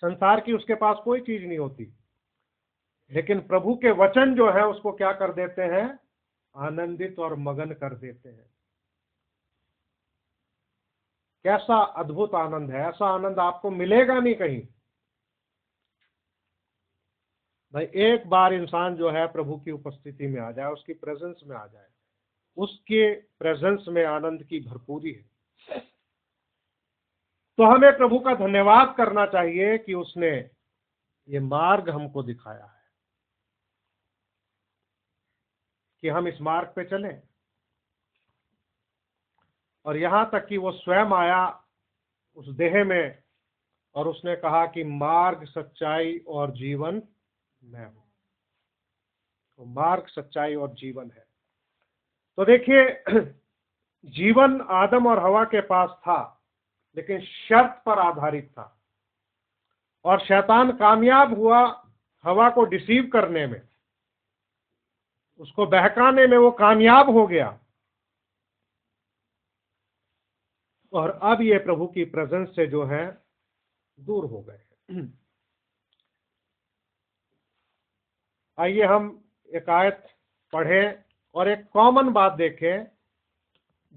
संसार की उसके पास कोई चीज नहीं होती। लेकिन प्रभु के वचन जो है उसको क्या कर देते हैं, आनंदित और मगन कर देते हैं। कैसा अद्भुत आनंद है, ऐसा आनंद आपको मिलेगा नहीं कहीं। भाई एक बार इंसान जो है प्रभु की उपस्थिति में आ जाए, उसकी प्रेजेंस में आ जाए, उसके प्रेजेंस में आनंद की भरपूरी है। तो हमें प्रभु का धन्यवाद करना चाहिए कि उसने ये मार्ग हमको दिखाया है कि हम इस मार्ग पे चलें। और यहां तक कि वो स्वयं आया उस देह में और उसने कहा कि मार्ग, सच्चाई और जीवन मैं हूं। तो मार्ग, सच्चाई और जीवन है। तो देखिए, जीवन आदम और हवा के पास था, लेकिन शर्त पर आधारित था। और शैतान कामयाब हुआ हवा को डिसीव करने में, उसको बहकाने में वो कामयाब हो गया। और अब ये प्रभु की प्रेजेंस से जो है दूर हो गए। आइए हम एक आयत पढ़ें और एक कॉमन बात देखें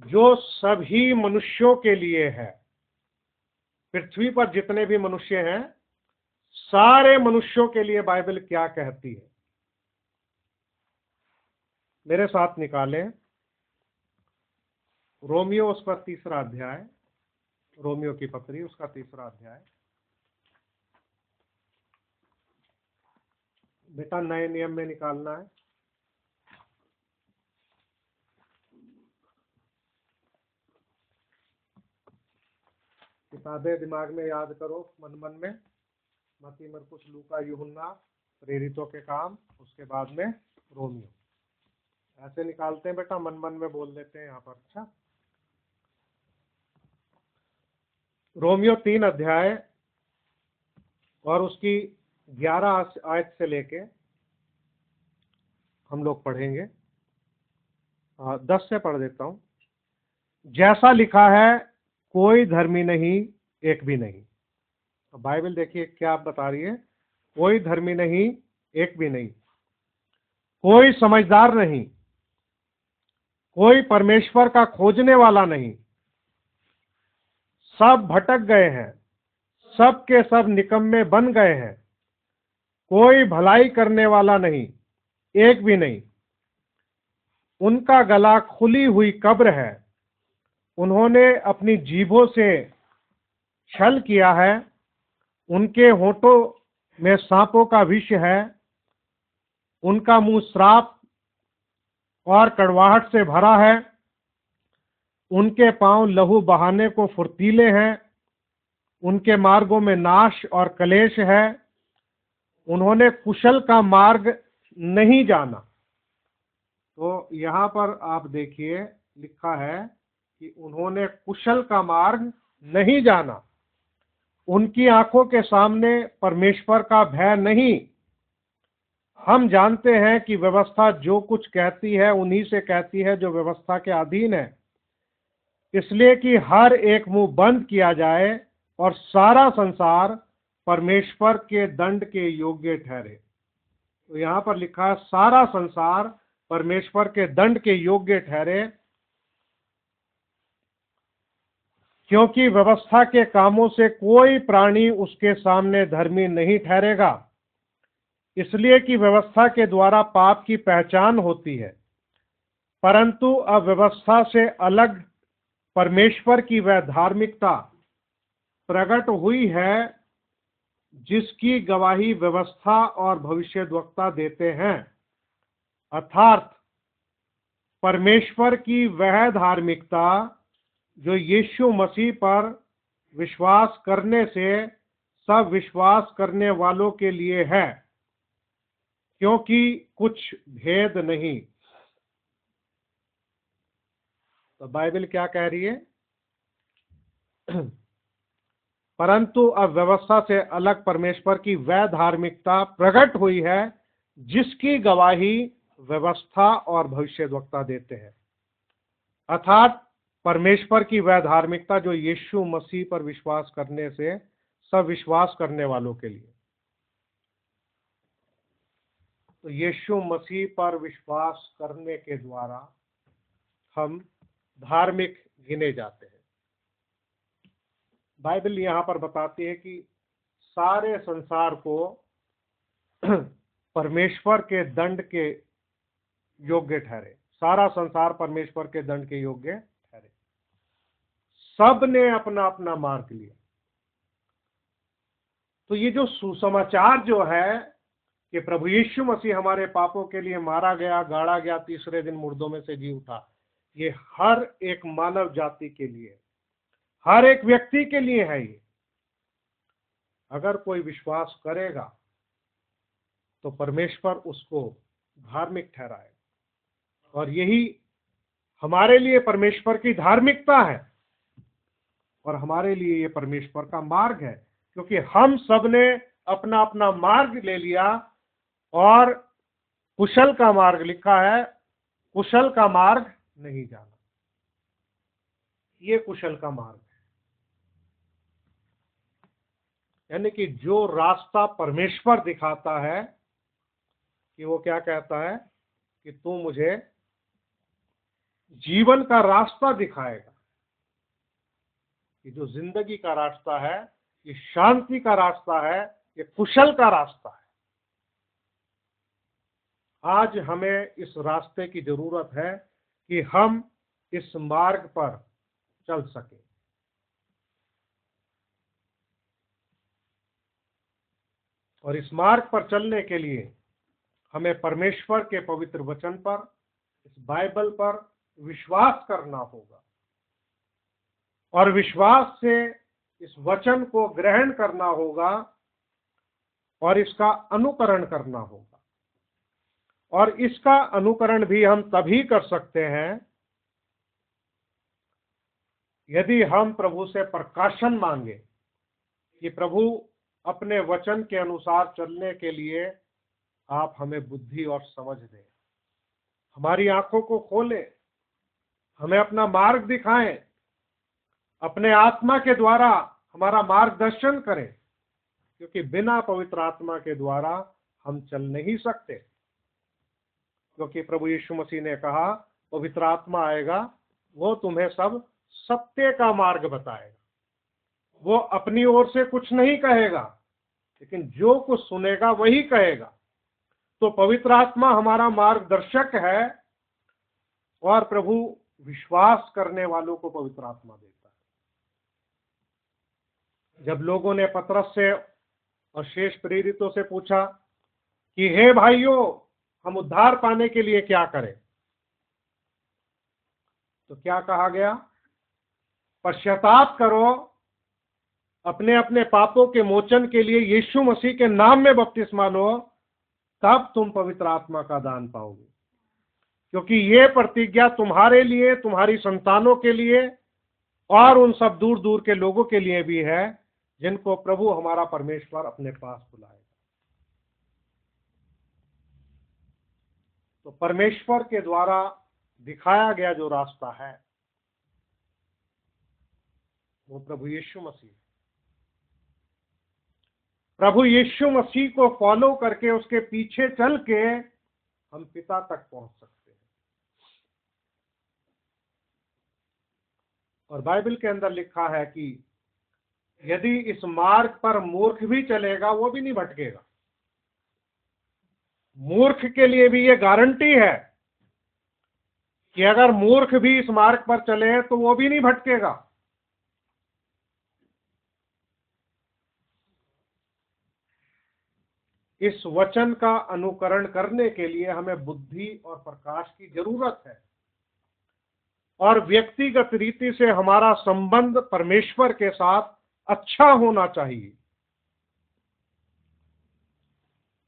जो सभी मनुष्यों के लिए है। पृथ्वी पर जितने भी मनुष्य हैं, सारे मनुष्यों के लिए बाइबल क्या कहती है। मेरे साथ निकालें रोमियो उसका 3रा अध्याय, रोमियो की पत्री उसका 3रा अध्याय। बेटा नए नियम में निकालना है। किताबें दिमाग में याद करो, मन मन में। मत्ती, मरकुस, लूका, यूहन्ना, प्रेरितों के काम, उसके बाद में रोमियो। ऐसे निकालते हैं बेटा, मन मन में बोल देते हैं यहाँ पर। अच्छा, रोमियो 3 अध्याय और उसकी 11 आयत से लेके हम लोग पढ़ेंगे। 10 से पढ़ देता हूं। जैसा लिखा है, कोई धर्मी नहीं, एक भी नहीं। तो बाइबल देखिए क्या बता रही है, कोई धर्मी नहीं, एक भी नहीं, कोई समझदार नहीं, कोई परमेश्वर का खोजने वाला नहीं, सब भटक गए हैं, सब के सब निकम्मे बन गए हैं, कोई भलाई करने वाला नहीं, एक भी नहीं। उनका गला खुली हुई कब्र है, उन्होंने अपनी जीभों से छल किया है, उनके होठों में सांपों का विष है, उनका मुंह श्राप और कड़वाहट से भरा है, उनके पांव लहू बहाने को फुर्तीले हैं, उनके मार्गों में नाश और कलेश है, उन्होंने कुशल का मार्ग नहीं जाना। तो यहाँ पर आप देखिए लिखा है कि उन्होंने कुशल का मार्ग नहीं जाना। उनकी आंखों के सामने परमेश्वर का भय नहीं। हम जानते हैं कि व्यवस्था जो कुछ कहती है उन्हीं से कहती है जो व्यवस्था के अधीन है, इसलिए कि हर एक मुंह बंद किया जाए और सारा संसार परमेश्वर के दंड के योग्य ठहरे। तो यहाँ पर लिखा है सारा संसार परमेश्वर के दंड के योग्य ठहरे, क्योंकि व्यवस्था के कामों से कोई प्राणी उसके सामने धर्मी नहीं ठहरेगा, इसलिए कि व्यवस्था के द्वारा पाप की पहचान होती है। परंतु अब व्यवस्था से अलग परमेश्वर की वह धार्मिकता प्रकट हुई है जिसकी गवाही व्यवस्था और भविष्यद्वक्ता देते हैं, अर्थात परमेश्वर की वह धार्मिकता जो यीशु मसीह पर विश्वास करने से सब विश्वास करने वालों के लिए है, क्योंकि कुछ भेद नहीं। तो बाइबल क्या कह रही है? परंतु अब व्यवस्था से अलग परमेश्वर की वह धार्मिकता प्रकट हुई है जिसकी गवाही व्यवस्था और भविष्यद्वक्ता देते हैं, अर्थात परमेश्वर की वह धार्मिकता जो यीशु मसीह पर विश्वास करने से सब विश्वास करने वालों के लिए। तो यीशु मसीह पर विश्वास करने के द्वारा हम धार्मिक गिने जाते हैं। बाइबल यहाँ पर बताती है कि सारे संसार को परमेश्वर के दंड के योग्य ठहरे, सारा संसार परमेश्वर के दंड के योग्य ठहरे। सब ने अपना अपना मार्ग लिया। तो ये जो सुसमाचार जो है कि प्रभु यीशु मसीह हमारे पापों के लिए मारा गया, गाड़ा गया, तीसरे दिन मुर्दों में से जी उठा, ये हर एक मानव जाति के लिए, हर एक व्यक्ति के लिए है। ये अगर कोई विश्वास करेगा तो परमेश्वर उसको धार्मिक ठहराएगा। और यही हमारे लिए परमेश्वर की धार्मिकता है और हमारे लिए ये परमेश्वर का मार्ग है, क्योंकि हम सब ने अपना अपना मार्ग ले लिया। और कुशल का मार्ग लिखा है, कुशल का मार्ग नहीं जाना। ये कुशल का मार्ग है, यानी कि जो रास्ता परमेश्वर दिखाता है, कि वो क्या कहता है कि तू मुझे जीवन का रास्ता दिखाएगा। ये जो जिंदगी का रास्ता है, ये शांति का रास्ता है, ये कुशल का रास्ता है। आज हमें इस रास्ते की जरूरत है कि हम इस मार्ग पर चल सके। और इस मार्ग पर चलने के लिए हमें परमेश्वर के पवित्र वचन पर, इस बाइबल पर विश्वास करना होगा और विश्वास से इस वचन को ग्रहण करना होगा और इसका अनुकरण करना होगा। और इसका अनुकरण भी हम तभी कर सकते हैं यदि हम प्रभु से प्रकाशन मांगे कि प्रभु अपने वचन के अनुसार चलने के लिए आप हमें बुद्धि और समझ दें, हमारी आंखों को खोलें, हमें अपना मार्ग दिखाएं, अपने आत्मा के द्वारा हमारा मार्गदर्शन करें, क्योंकि बिना पवित्र आत्मा के द्वारा हम चल नहीं सकते। क्योंकि प्रभु यीशु मसीह ने कहा, पवित्र आत्मा आएगा, वो तुम्हें सब सत्य का मार्ग बताएगा। वो अपनी ओर से कुछ नहीं कहेगा, लेकिन जो कुछ सुनेगा वही कहेगा। तो पवित्र आत्मा हमारा मार्गदर्शक है और प्रभु विश्वास करने वालों को पवित्र आत्मा देता है। जब लोगों ने पतरस से और शेष प्रेरितों से पूछा कि हे भाइयों, हम उद्धार पाने के लिए क्या करें, तो क्या कहा गया? पश्चाताप करो, अपने अपने पापों के मोचन के लिए यीशु मसीह के नाम में बपतिस्मा लो, तब तुम पवित्र आत्मा का दान पाओगे। क्योंकि ये प्रतिज्ञा तुम्हारे लिए, तुम्हारी संतानों के लिए और उन सब दूर दूर के लोगों के लिए भी है जिनको प्रभु हमारा परमेश्वर अपने पास बुलाएगा। तो परमेश्वर के द्वारा दिखाया गया जो रास्ता है वो प्रभु यीशु मसीह। प्रभु यीशु मसीह को फॉलो करके, उसके पीछे चल के हम पिता तक पहुंच सकते हैं। और बाइबल के अंदर लिखा है कि यदि इस मार्ग पर मूर्ख भी चलेगा वो भी नहीं भटकेगा। मूर्ख के लिए भी ये गारंटी है कि अगर मूर्ख भी इस मार्ग पर चले तो वो भी नहीं भटकेगा। इस वचन का अनुकरण करने के लिए हमें बुद्धि और प्रकाश की जरूरत है और व्यक्तिगत रीति से हमारा संबंध परमेश्वर के साथ अच्छा होना चाहिए।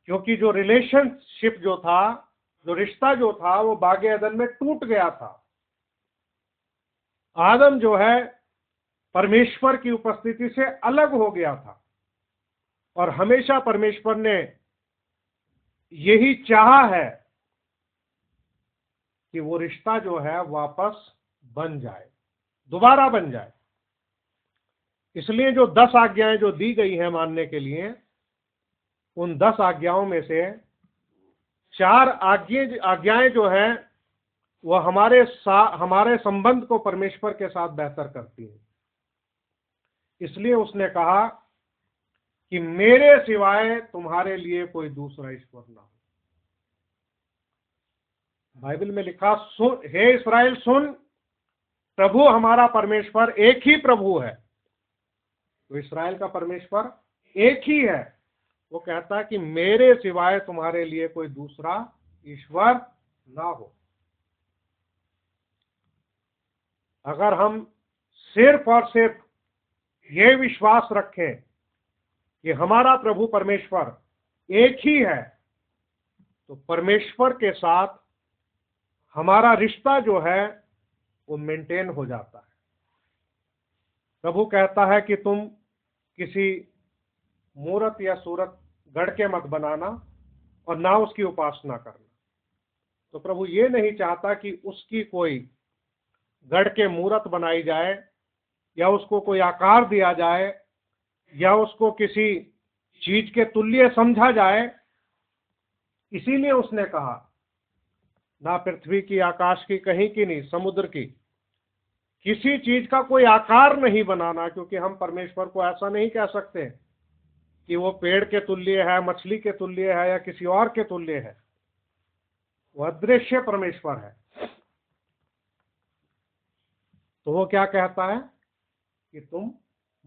क्योंकि जो रिलेशनशिप जो था, जो रिश्ता जो था, वो बागे अदन में टूट गया था। आदम जो है परमेश्वर की उपस्थिति से अलग हो गया था और हमेशा परमेश्वर ने यही चाहा है कि वो रिश्ता जो है वापस बन जाए, दोबारा बन जाए। इसलिए जो 10 आज्ञाएं जो दी गई हैं मानने के लिए, उन 10 आज्ञाओं में से 4 आज्ञाएं जो हैं वह हमारे संबंध को परमेश्वर के साथ बेहतर करती हैं। इसलिए उसने कहा कि मेरे सिवाय तुम्हारे लिए कोई दूसरा ईश्वर ना हो। बाइबल में लिखा, सुन हे इस्राएल सुन, प्रभु हमारा परमेश्वर एक ही प्रभु है। तो इस्राएल का परमेश्वर एक ही है। वो कहता है कि मेरे सिवाय तुम्हारे लिए कोई दूसरा ईश्वर ना हो। अगर हम सिर्फ और सिर्फ ये विश्वास रखें कि हमारा प्रभु परमेश्वर एक ही है, तो परमेश्वर के साथ हमारा रिश्ता जो है वो मेंटेन हो जाता है। प्रभु कहता है कि तुम किसी मूरत या सूरत गढ़ के मत बनाना और ना उसकी उपासना करना। तो प्रभु ये नहीं चाहता कि उसकी कोई गढ़ के मूरत बनाई जाए या उसको कोई आकार दिया जाए या उसको किसी चीज के तुल्य समझा जाए। इसीलिए उसने कहा, ना पृथ्वी की, आकाश की, कहीं की नहीं, समुद्र की, किसी चीज का कोई आकार नहीं बनाना, क्योंकि हम परमेश्वर को ऐसा नहीं कह सकते कि वो पेड़ के तुल्य है, मछली के तुल्य है या किसी और के तुल्य है। वह अदृश्य परमेश्वर है। तो वो क्या कहता है कि तुम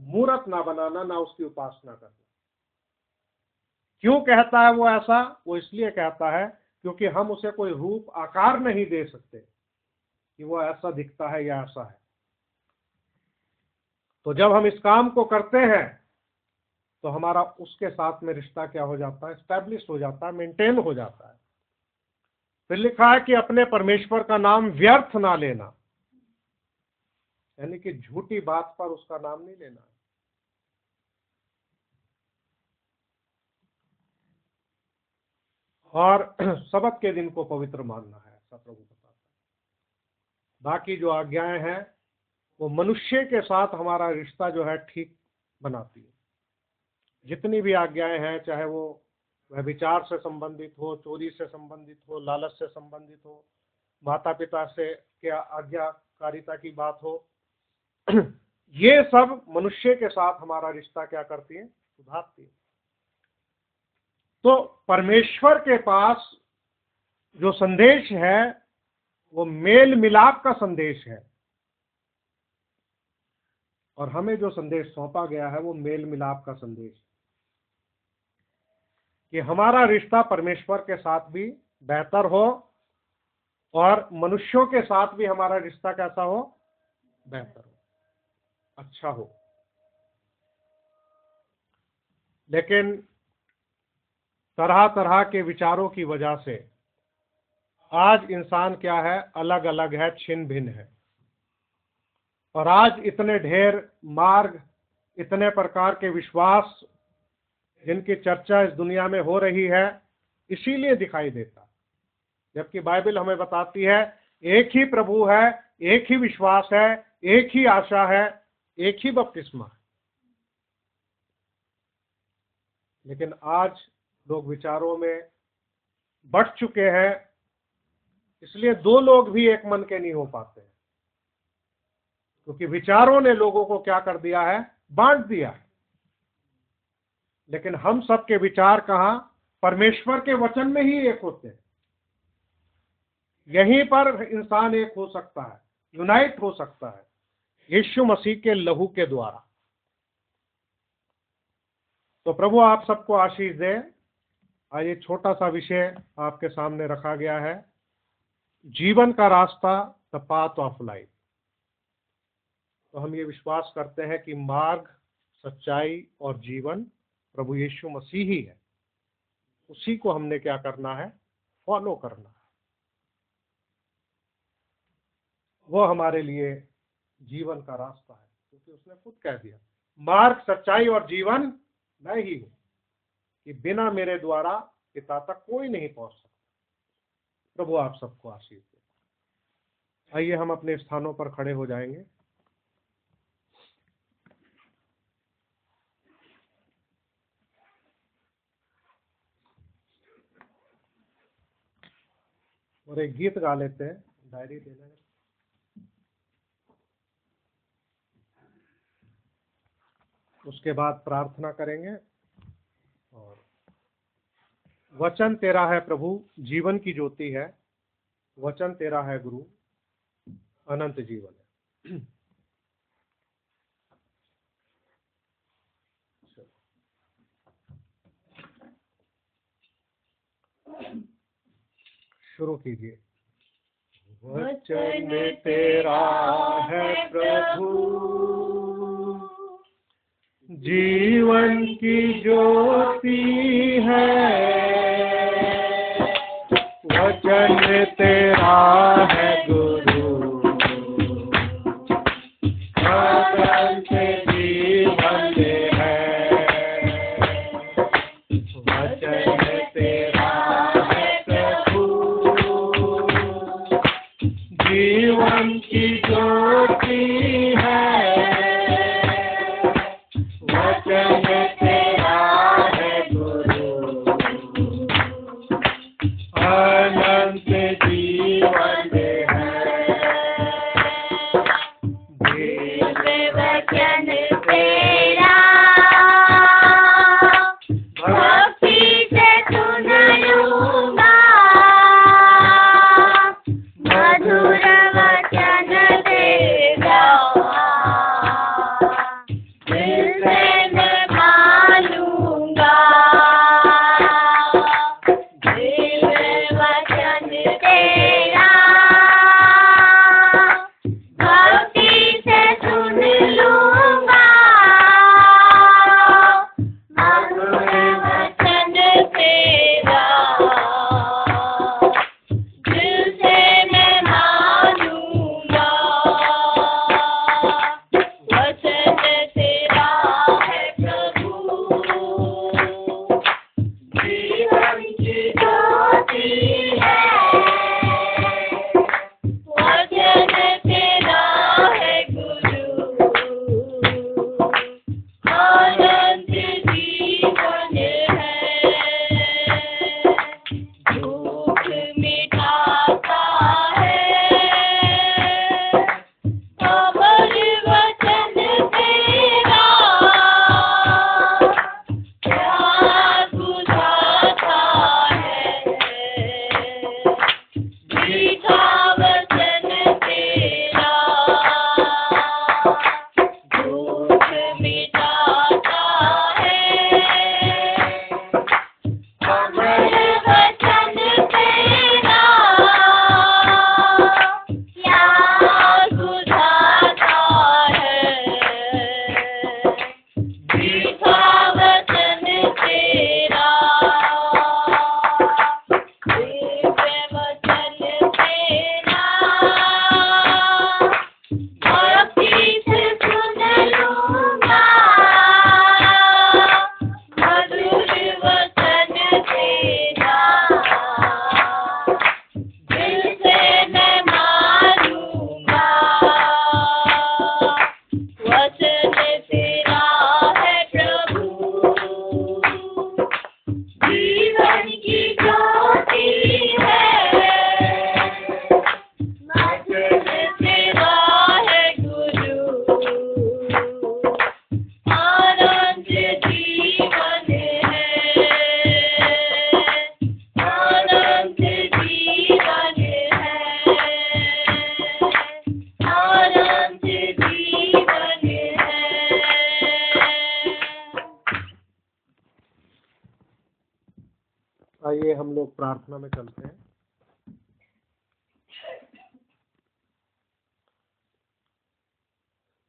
मूरत ना बनाना, ना उसकी उपासना करना। क्यों कहता है वो ऐसा? वो इसलिए कहता है क्योंकि हम उसे कोई रूप आकार नहीं दे सकते कि वो ऐसा दिखता है या ऐसा है। तो जब हम इस काम को करते हैं तो हमारा उसके साथ में रिश्ता क्या हो जाता है? स्टैब्लिश हो जाता है, मेंटेन हो जाता है। फिर लिखा है कि अपने परमेश्वर का नाम व्यर्थ ना लेना, यानी कि झूठी बात पर उसका नाम नहीं लेना। और सबत के दिन को पवित्र मानना है, ऐसा प्रभु बताता है। बाकी जो आज्ञाएं हैं वो मनुष्य के साथ हमारा रिश्ता जो है ठीक बनाती है। जितनी भी आज्ञाएं हैं, चाहे वो व्यभिचार से संबंधित हो, चोरी से संबंधित हो, लालच से संबंधित हो, माता पिता से क्या आज्ञाकारिता की बात हो, ये सब मनुष्य के साथ हमारा रिश्ता क्या करती है? सुधारती है। तो परमेश्वर के पास जो संदेश है वो मेल मिलाप का संदेश है, और हमें जो संदेश सौंपा गया है वो मेल मिलाप का संदेश है कि हमारा रिश्ता परमेश्वर के साथ भी बेहतर हो और मनुष्यों के साथ भी हमारा रिश्ता कैसा हो? बेहतर हो, अच्छा हो। लेकिन तरह तरह के विचारों की वजह से आज इंसान क्या है? अलग अलग है, छिन्न भिन्न है। और आज इतने ढेर मार्ग, इतने प्रकार के विश्वास जिनकी चर्चा इस दुनिया में हो रही है, इसीलिए दिखाई देता। जबकि बाइबल हमें बताती है एक ही प्रभु है, एक ही विश्वास है, एक ही आशा है, एक ही बपतिस्मा है। लेकिन आज लोग विचारों में बढ़ चुके हैं, इसलिए दो लोग भी एक मन के नहीं हो पाते, क्योंकि विचारों ने लोगों को क्या कर दिया है? बांट दिया है। लेकिन हम सबके विचार कहां? परमेश्वर के वचन में ही एक होते हैं। यहीं पर इंसान एक हो सकता है, यूनाइट हो सकता है, यीशु मसीह के लहू के द्वारा। तो प्रभु आप सबको आशीष दे। आज ये छोटा सा विषय आपके सामने रखा गया है, जीवन का रास्ता, द पाथ ऑफ लाइफ। तो हम ये विश्वास करते हैं कि मार्ग, सच्चाई और जीवन प्रभु यीशु मसीह ही है। उसी को हमने क्या करना है? फॉलो करना है। वो हमारे लिए जीवन का रास्ता है, क्योंकि उसने खुद कह दिया, मार्ग, सच्चाई और जीवन मैं ही हूं, कि बिना मेरे द्वारा पिता तक कोई नहीं पहुंच सकता। प्रभु आप सबको आशीष दे। आइए हम अपने स्थानों पर खड़े हो जाएंगे। और एक गीत गा लेते हैं, डायरी देना है। उसके बाद प्रार्थना करेंगे। और वचन तेरा है प्रभु, जीवन की ज्योति है, वचन तेरा है गुरु, अनंत जीवन है। शुरू कीजिए। वचन तेरा है प्रभु, जीवन की ज्योति है, वचन तेरा है गुरु, अनंत जीवन है, वचन तेरा है प्रभु, जीवन की ज्योति है, वचन तेरा है गुरु, अनंत जीवन है, दिव्य वचन तेरा, भक्ति से सुन लूंगा, मधुर वचन तेरा, दिल से मैं मानूंगा, दिव्य वचन तेरा, भक्ति से सुन लूंगा, मधुर वचन तेरा, दिल से मैं मानूंगा, वचन तेरा है प्रभु, जीवन की ज्योति है, वचन तेरा है गुरु, अनंत जीवन है, दुख मिटाता है, अमर वचन तेरा, प्यास बुझाता है, मीठा वचन तेरा, दुख मिटाता है, अमर वचन तेरा, प्यास बुझाता है, मीठा वचन तेरा, दिव्य वचन तेरा, भक्ति से सुन लूंगा, मधुर वचन तेरा, दिल से मैं मानूंगा, वचन तेरा है प्रभु, जीवन की ज्योति है, वचन तेरा है गुरु, अनंत जीवन है, अनंत जीवन है, अनंत जीवन है। आइए हम लोग प्रार्थना में चलते हैं।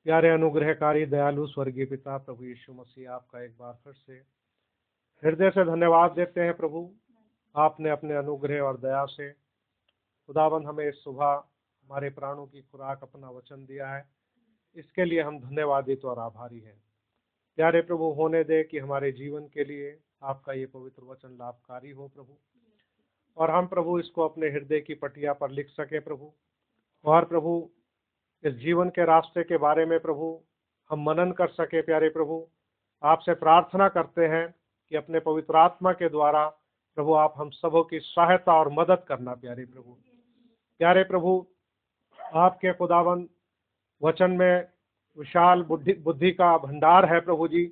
प्यारे अनुग्रहकारी दयालु स्वर्गीय पिता प्रभु यीशु मसीह, आपका एक बार फिर से हृदय से धन्यवाद देते हैं प्रभु। आपने अपने अनुग्रह और दया से खुदाबंद हमें इस सुबह हमारे प्राणों की खुराक अपना वचन दिया है, इसके लिए हम धन्यवादित और आभारी हैं। प्यारे प्रभु, होने दे कि हमारे जीवन के लिए आपका ये पवित्र वचन लाभकारी हो प्रभु, और हम प्रभु इसको अपने हृदय की पटिया पर लिख सके प्रभु। और प्रभु इस जीवन के रास्ते के बारे में प्रभु हम मनन कर सके। प्यारे प्रभु, आपसे प्रार्थना करते हैं कि अपने पवित्र आत्मा के द्वारा प्रभु आप हम सबों की सहायता और मदद करना। प्यारे प्रभु, प्यारे प्रभु, आपके खुदावन वचन में विशाल बुद्धि का भंडार है प्रभु जी।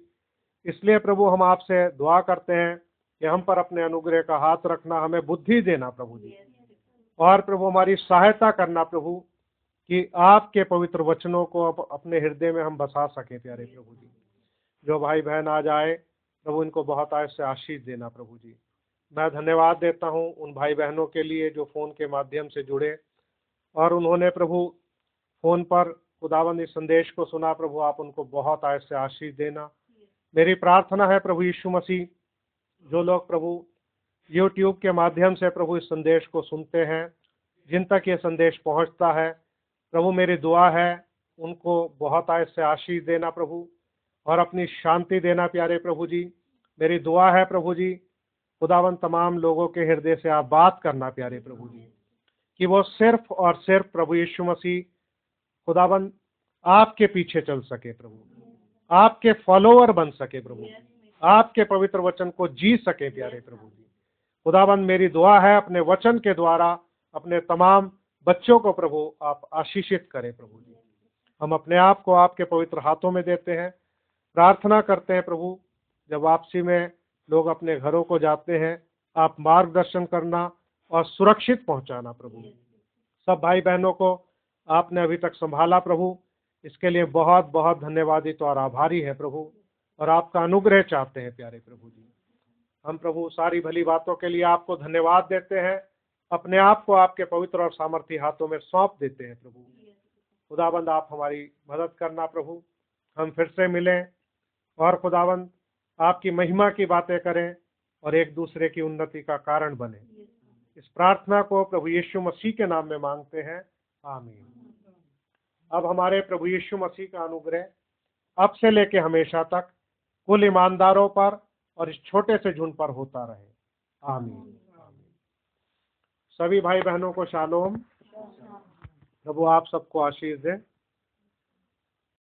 इसलिए प्रभु हम आपसे दुआ करते हैं कि हम पर अपने अनुग्रह का हाथ रखना, हमें बुद्धि देना प्रभु जी, और प्रभु हमारी सहायता करना प्रभु, कि आपके पवित्र वचनों को अपने हृदय में हम बसा सकें। प्यारे प्रभु जी, जो भाई बहन आज आए प्रभु, इनको बहुत आज से आशीष देना प्रभु जी। मैं धन्यवाद देता हूँ उन भाई बहनों के लिए जो फोन के माध्यम से जुड़े और उन्होंने प्रभु फोन पर खुदावंद इस संदेश को सुना। प्रभु आप उनको बहुत आज से आशीष देना। मेरी प्रार्थना है प्रभु यीशु मसीह, जो लोग प्रभु यूट्यूब के माध्यम से प्रभु इस संदेश को सुनते हैं, जिन तक ये संदेश पहुंचता है प्रभु, मेरी दुआ है उनको बहुत आज से आशीष देना प्रभु, और अपनी शांति देना। प्यारे प्रभु जी, मेरी दुआ है प्रभु जी, खुदावंद तमाम लोगों के हृदय से आप बात करना प्यारे प्रभु जी, कि वो सिर्फ और सिर्फ प्रभु यीशु मसीह खुदावंद आपके पीछे चल सके प्रभु, आपके फॉलोअर बन सके प्रभु, आपके पवित्र वचन को जी सके प्यारे प्रभु जी। खुदावंद मेरी दुआ है अपने वचन के द्वारा अपने तमाम बच्चों को प्रभु आप आशीषित करें प्रभु जी। हम अपने आप को आपके पवित्र हाथों में देते हैं, प्रार्थना करते हैं प्रभु, जब वापसी में लोग अपने घरों को जाते हैं आप मार्गदर्शन करना और सुरक्षित पहुंचाना प्रभु। सब भाई बहनों को आपने अभी तक संभाला प्रभु, इसके लिए बहुत बहुत धन्यवादित और आभारी है प्रभु, और आपका अनुग्रह चाहते हैं प्यारे प्रभु जी। हम प्रभु सारी भली बातों के लिए आपको धन्यवाद देते हैं, अपने आप को आपके पवित्र और सामर्थी हाथों में सौंप देते हैं प्रभु। खुदावंद आप हमारी मदद करना प्रभु, हम फिर से मिलें और खुदावंद आपकी महिमा की बातें करें और एक दूसरे की उन्नति का कारण बने। इस प्रार्थना को प्रभु यीशु मसीह के नाम में मांगते हैं, आमीन। अब हमारे प्रभु यीशु मसीह का अनुग्रह अब से लेके हमेशा तक कुल ईमानदारों पर और इस छोटे से झुंड पर होता रहे, आमीन। सभी भाई बहनों को शालोम। प्रभु आप सबको आशीष दे।